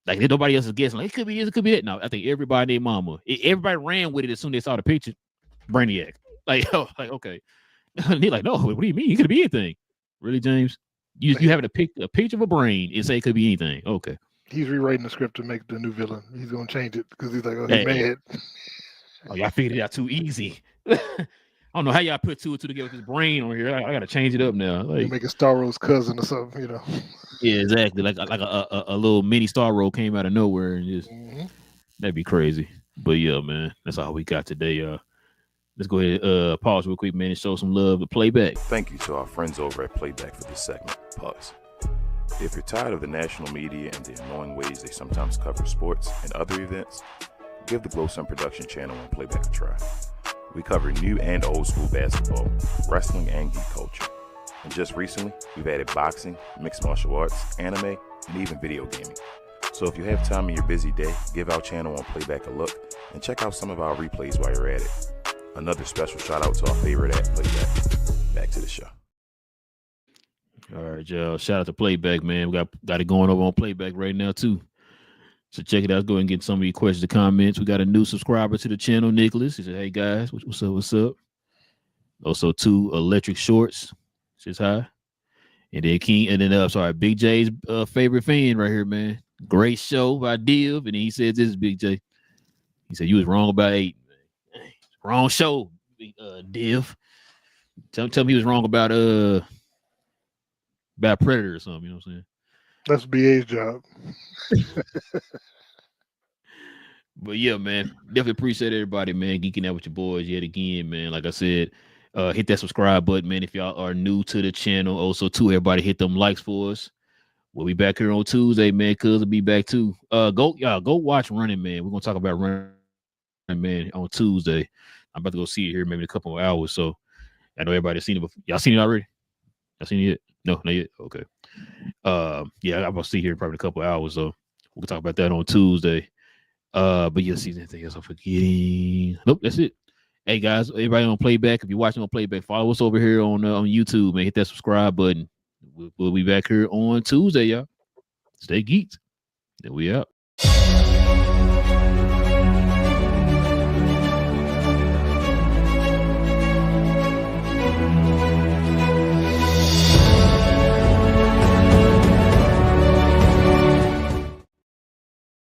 Like nobody else is guessing. Like it could be this, it could be that. No, I think everybody named Mama. Everybody ran with it as soon as they saw the picture. Brainiac. Like okay. And they're like, no, what do you mean? It could be anything. Really, James? You having a picture of a brain and say it could be anything. Okay. He's rewriting the script to make the new villain. He's gonna change it because he's like, oh, he's mad. Oh, y'all figured it out too easy. I don't know how y'all put 2 and 2 together with this brain on here. I gotta change it up now. Like, you make a Starro's cousin or something, you know. Yeah, exactly. Like a little mini Starro came out of nowhere and just that'd be crazy. But yeah, man, that's all we got today. Let's go ahead pause real quick, man, and show some love to Playback. Thank you to our friends over at Playback for this segment. Pause. If you're tired of the national media and the annoying ways they sometimes cover sports and other events, give the Glow Sun Production channel on Playback a try. We cover new and old school basketball, wrestling, and geek culture. And just recently, we've added boxing, mixed martial arts, anime, and even video gaming. So if you have time in your busy day, give our channel on Playback a look and check out some of our replays while you're at it. Another special shout out to our favorite at Playback. Back to the show. All right, y'all. Shout out to Playback, man. We got it going over on Playback right now too. So check it out. Let's go ahead and get some of your questions and comments. We got a new subscriber to the channel, Nicholas. He said, "Hey guys, what's up? What's up?" Also, 2 Electric Shorts says hi. And then King, and then Big J's favorite fan right here, man. Great show by Div. And then he said, "This is Big J." He said, "You was wrong about 8. Wrong show, Div. Tell me he was wrong about Predator or something." You know what I'm saying? That's BA's job. But yeah, man, definitely appreciate everybody, man, geeking out with your boys yet again, man. Like I said, hit that subscribe button, man, if y'all are new to the channel. Also, too, everybody hit them likes for us. We'll be back here on Tuesday, man. Cuz will be back too. Go watch Running Man. We're gonna talk about Running Man on Tuesday. I'm about to go see it here maybe in a couple of hours. So I know everybody's seen it before. Y'all seen it already? Y'all seen it yet? No, not yet. Okay. Yeah, I'm gonna see it here in probably a couple of hours. So we'll talk about that on Tuesday. But yeah, see anything else I'm forgetting? Nope, that's it. Hey guys, everybody on Playback, if you're watching on Playback, follow us over here on YouTube, man. Hit that subscribe button. We'll be back here on Tuesday, y'all. Stay geeked. Then we out.